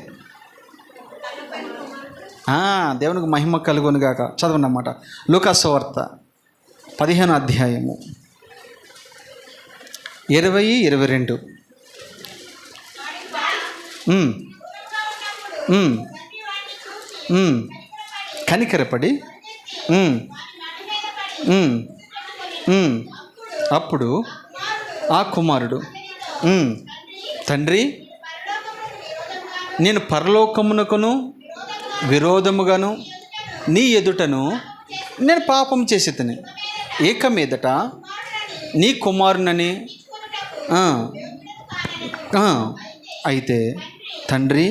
[SPEAKER 1] దేవునికి మహిమ కలుగును గాక. చదవండి అన్నమాట. లూకాసు సువార్త 15వ అధ్యాయము 20-22. కనికరపడి అప్పుడు ఆ కుమారుడు, తండ్రి, నేను పరలోకమునకును విరోధముగాను నీ ఎదుటను నేను పాపం చేసేతని, ఏక మీదట నీ కుమారునని. అయితే తండ్రి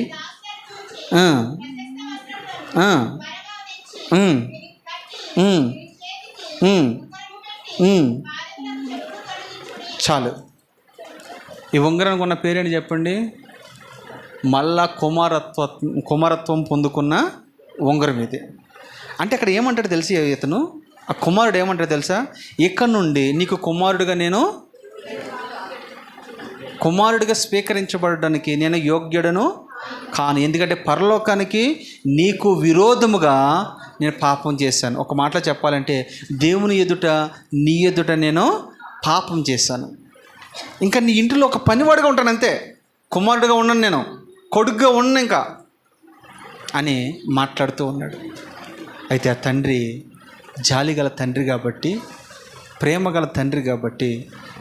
[SPEAKER 1] చాలు. ఈ ఉంగరానికి ఉన్న పేరేంటి చెప్పండి? మళ్ళా కుమారత్వం పొందుకున్న ఉంగరం ఇది. అంటే అక్కడ ఏమంటాడు తెలిసి ఇతను, ఆ కుమారుడు ఏమంటాడు తెలుసా? ఇక్కడ నుండి నీకు కుమారుడిగా స్వీకరించబడడానికి నేను యోగ్యుడను కాను, ఎందుకంటే పరలోకానికి నీకు విరోధముగా నేను పాపం చేశాను. ఒక మాటలో చెప్పాలంటే దేవుని ఎదుట, నీ ఎదుట నేను పాపం చేశాను. ఇంకా నీ ఇంటిలో ఒక పనివాడిగా ఉంటాను అంతే, కుమారుడిగా ఉన్నాను, నేను కొడుకుగా ఉన్నాను ఇంకా అని మాట్లాడుతూ ఉన్నాడు. అయితే ఆ తండ్రి జాలిగల తండ్రి కాబట్టి, ప్రేమగల తండ్రి కాబట్టి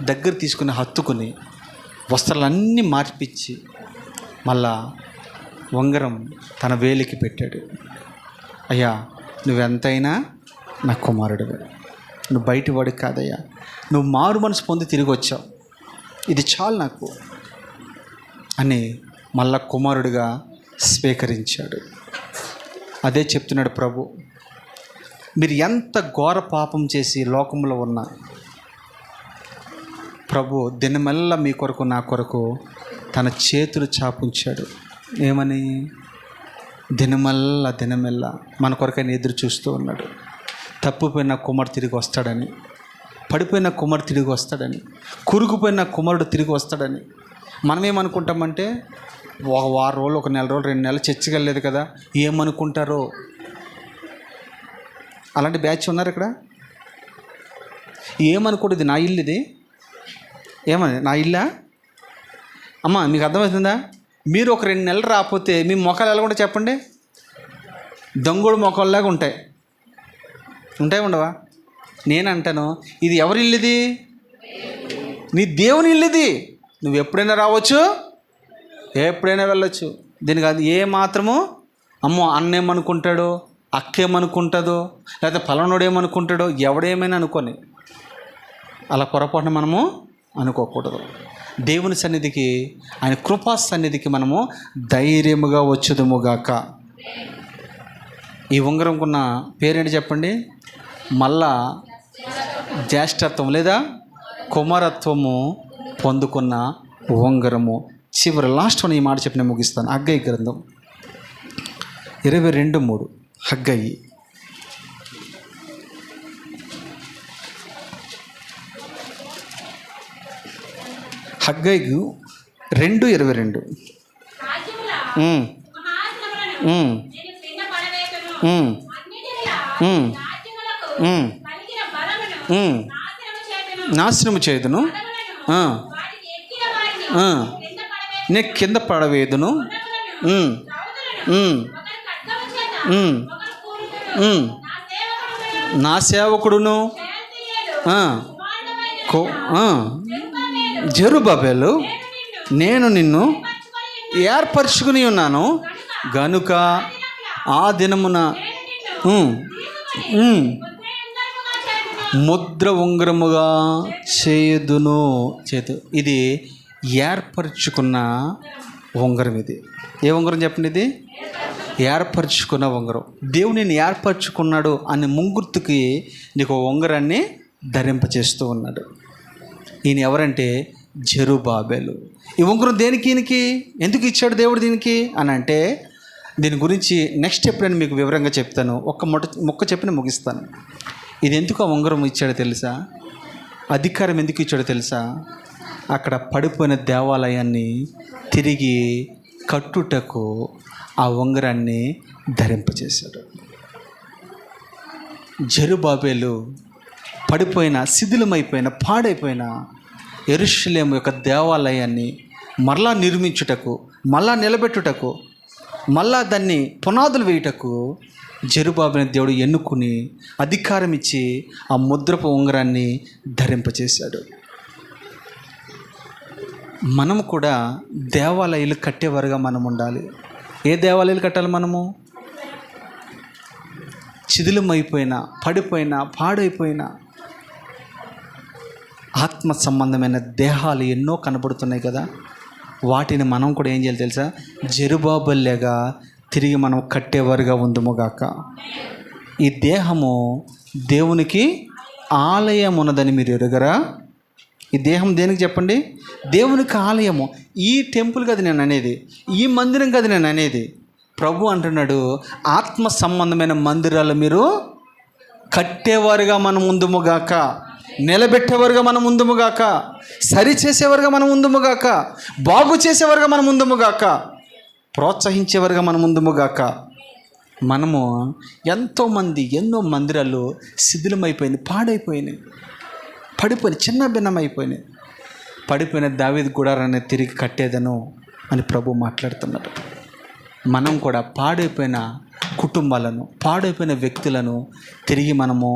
[SPEAKER 1] దగ్గర తీసుకుని హత్తుకుని వస్త్రాలన్నీ మార్పిచ్చి మళ్ళా ఉంగరం తన వేలికి పెట్టాడు. అయ్యా, నువ్వెంతైనా నా కుమారుడివే, నువ్వు బయటివాడికి కాదయ్యా, నువ్వు మారు మనసు పొంది తిరిగి వచ్చావు, ఇది చాలు నాకు అని మళ్ళా కుమారుడిగా స్వీకరించాడు. అదే చెప్తున్నాడు ప్రభు. మీరు ఎంత ఘోర పాపం చేసి లోకంలో ఉన్నా ప్రభు దినమెల్లా మీ కొరకు, నా కొరకు తన చేతులు చాపుంచాడు. ఏమని? దినమెల్లా మన కొరకైనా ఎదురు చూస్తూ ఉన్నాడు. తప్పిపోయిన కుమారుడు తిరిగి వస్తాడని, పడిపోయిన కుమారుడు తిరిగి వస్తాడని, కురుకుపోయిన కుమారుడు తిరిగి వస్తాడని. మనమేమనుకుంటామంటే ఒక వారం రోజులు, ఒక నెల రోజులు, 2 నెలలు చర్చికి వెళ్ళలేదు కదా, ఏమనుకుంటారో. అలాంటి బ్యాచ్ ఉన్నారు ఇక్కడ. ఏమనుకోండి, ఇది నా ఇల్లు, ఇది ఏమని నా ఇల్లా అమ్మ, మీకు అర్థమవుతుందా? మీరు ఒక 2 నెలలు రాకపోతే మీ మొక్కలు ఎలా ఉంటాయి చెప్పండి? దొంగోడు మొక్కల్లాగా ఉంటాయి. ఉండవా? నేనంటాను, ఇది ఎవరి ఇల్లు? ఇది నీ దేవుని ఇల్లు. ఇది నువ్వు ఎప్పుడైనా రావచ్చు, ఎప్పుడైనా వెళ్ళొచ్చు. దీనికి అది ఏ మాత్రము అమ్మో అన్నేమనుకుంటాడో, అక్కేమనుకుంటుందో, లేకపోతే పలానోడు ఏమనుకుంటాడో, ఎవడేమైనా అనుకొని అలా పొరపాటున మనము అనుకోకూడదు. దేవుని సన్నిధికి, ఆయన కృపా సన్నిధికి మనము ధైర్యముగా వచ్చుదుముగాక. ఈ ఉంగరంకున్న పేరేంటి చెప్పండి? మళ్ళా జ్యేష్ఠత్వం లేదా కుమారత్వము పొందుకున్న ఉంగరము. చివరి లాస్ట్ ఈ మాట చెప్పిన ముగిస్తాను. హగ్గయి గ్రంథం 22:3. హగ్గయి హగ్గయి 2:22. నాశనము చేయుదును, నే కింద పడవేదును, నా సేవకుడును జెరుబ్బాబెలు నేను నిన్ను ఏర్పరచుకుని ఉన్నాను గనుక ఆ దినమున ముద్ర ఉంగరముగా చేయుదును. ఇది ఏర్పరచుకున్న ఉంగరం. ఇది ఏ ఉంగరం చెప్పండి? ఇది ఏర్పరచుకున్న ఉంగరం. దేవుడు నేను ఏర్పరచుకున్నాడు అనే ముంగుర్తుకి నీకు ఉంగరాన్ని ధరింపచేస్తూ ఉన్నాడు. ఈయన ఎవరంటే జెరుబ్బాబెలు. ఈ ఉంగరం దేనికి, ఈయనకి ఎందుకు ఇచ్చాడు దేవుడు దీనికి అని అంటే, దీని గురించి నెక్స్ట్ ఎప్పుడైనా మీకు వివరంగా చెప్తాను. మొక్క చెప్పిన ముగిస్తాను. ఇది ఎందుకు ఆ ఉంగరం ఇచ్చాడో తెలుసా? అధికారం ఎందుకు ఇచ్చాడో తెలుసా? అక్కడ పడిపోయిన దేవాలయాన్ని తిరిగి కట్టుటకు ఆ ఉంగరాన్ని ధరింపచేశాడు. జెరుబ్బాబెలు పడిపోయిన, శిథిలమైపోయిన, పాడైపోయిన యెరూషలేము యొక్క దేవాలయాన్ని మరలా నిర్మించుటకు, మళ్ళా నిలబెట్టుటకు, మళ్ళా దాన్ని పునాదులు వేయుటకు జెరుబ్బాబెలుని దేవుడు ఎన్నుకుని అధికారం ఇచ్చి ఆ ముద్రపు ఉంగరాన్ని ధరింపచేశాడు. మనము కూడా దేవాలయాలు కట్టేవారుగా మనం ఉండాలి. ఏ దేవాలయాలు కట్టాలి? మనము శిథిలమైపోయిన, పడిపోయిన, పాడైపోయిన ఆత్మ సంబంధమైన దేహాలు ఎన్నో కనబడుతున్నాయి కదా. వాటిని మనం కూడా ఏం చేయాలి తెలుసా? జెరుబ్బాబెలుగా తిరిగి మనం కట్టేవారుగా ఉందుముగాక. ఈ దేహము దేవునికి ఆలయం ఉన్నదని మీరు ఎరుగరా? ఈ దేహం దేనికి చెప్పండి? దేవునికి ఆలయము. ఈ టెంపుల్ కదా నేను అనేది, ఈ మందిరం కదా నేను అనేది. ప్రభు అంటున్నాడు, ఆత్మ సంబంధమైన మందిరాలు మీరు కట్టేవారుగా మనం ఉందుముగాక, నిలబెట్టేవారుగా మనం ఉందుముగాక, సరి చేసేవారుగా మనం ఉందుముగాక, బాగు చేసేవారుగా మనం ఉందుముగాక, ప్రోత్సహించేవారుగా మనం ఉందుముగాక. మనము ఎంతోమంది ఎన్నో మందిరాలు శిథిలమైపోయినాయి, పాడైపోయినాయి, పడిపోయినాయి, చిన్న భిన్నమైపోయినాయి. పడిపోయిన దావీదు గుడారాన్ని తిరిగి కట్టేదను అని ప్రభు మాట్లాడుతున్నాడు. మనం కూడా పాడైపోయిన కుటుంబాలను, పాడైపోయిన వ్యక్తులను తిరిగి మనము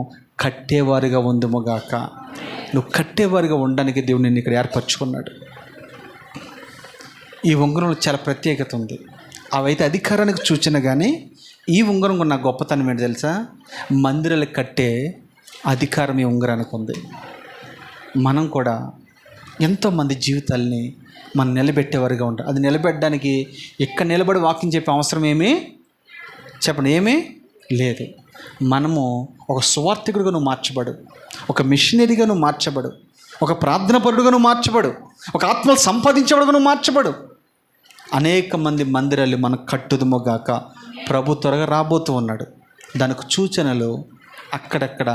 [SPEAKER 1] కట్టేవారుగా ఉందుముగాక. నువ్వు కట్టేవారుగా ఉండడానికి దేవుడు నిన్ను ఇక్కడ ఏర్పరచుకున్నాడు. ఈ ఉంగరంలో చాలా ప్రత్యేకత ఉంది. అవైతే అధికారానికి సూచన, కానీ ఈ ఉంగరం ఉన్న గొప్పతనం ఏంటి తెలుసా? మందిరాలు కట్టే అధికారం ఈ ఉంగరానికి ఉంది. మనం కూడా ఎంతోమంది జీవితాల్ని మనం నిలబెట్టేవారుగా ఉంటాం. అది నిలబెట్టడానికి ఎక్కడ నిలబడి వాక్యం చెప్పే అవసరం చెప్పండి, ఏమీ లేదు. మనము ఒక సువార్థికుడిగా నువ్వు మార్చబడు, ఒక మిషనరీగా నువ్వు మార్చబడు, ఒక ప్రార్థనాపరుడుగా నువ్వు మార్చబడు, ఒక ఆత్మలు సంపాదించేవాడుగా నువ్వు మార్చబడు. అనేక మంది మందిరాలు మనం కట్టుదుముగాక. ప్రభు త్వరగా రాబోతూ ఉన్నాడు. దానికి సూచనలు అక్కడక్కడ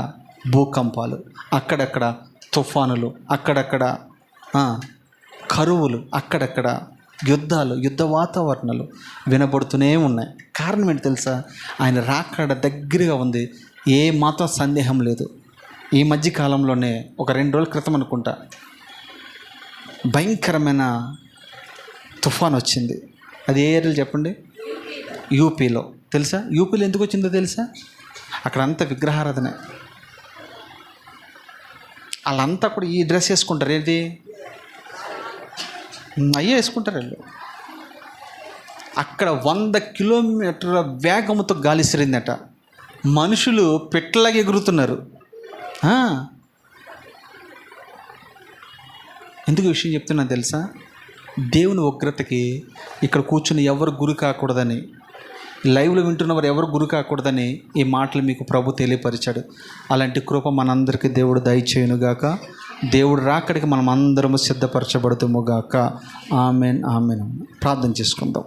[SPEAKER 1] భూకంపాలు, అక్కడక్కడ తుఫానులు, అక్కడక్కడ కరువులు, అక్కడక్కడ యుద్ధాలు, యుద్ధ వాతావరణాలు వినబడుతూనే ఉన్నాయి. కారణం ఏంటి తెలుసా? ఆయన రాకడ దగ్గరగా ఉంది, ఏ మాత్రం సందేహం లేదు. ఈ మధ్య కాలంలోనే ఒక 2 రోజుల క్రితం అనుకుంటా భయంకరమైన తుఫాన్ వచ్చింది. అది ఏ ఏరియాలో చెప్పండి? యూపీలో. తెలుసా? యూపీలో ఎందుకు వచ్చిందో తెలుసా? అక్కడ అంతా విగ్రహారాధన. వాళ్ళంతా కూడా ఈ డ్రెస్ వేసుకుంటారు. ఏంటి అయ్యే వేసుకుంటారు వీళ్ళు. అక్కడ 100 కిలోమీటర్ల వేగంతో గాలి సిరిందట. మనుషులు పెట్టలాగా ఎగురుతున్నారు. ఎందుకు విషయం చెప్తున్నా తెలుసా? దేవుని ఉగ్రతకి ఇక్కడ కూర్చుని ఎవరు గురి కాకూడదని, లైవ్లో వింటున్నవారు ఎవరు గురి కాకూడదని ఈ మాటలు మీకు ప్రభు తెలియపరిచాడు. అలాంటి కృప మనందరికీ దేవుడు దయచేయునుగాక. దేవుడు రాకడికి మనం అందరము సిద్ధపరచబడుతుముగాక. Amen, amen. ప్రార్థన చేసుకుందాం.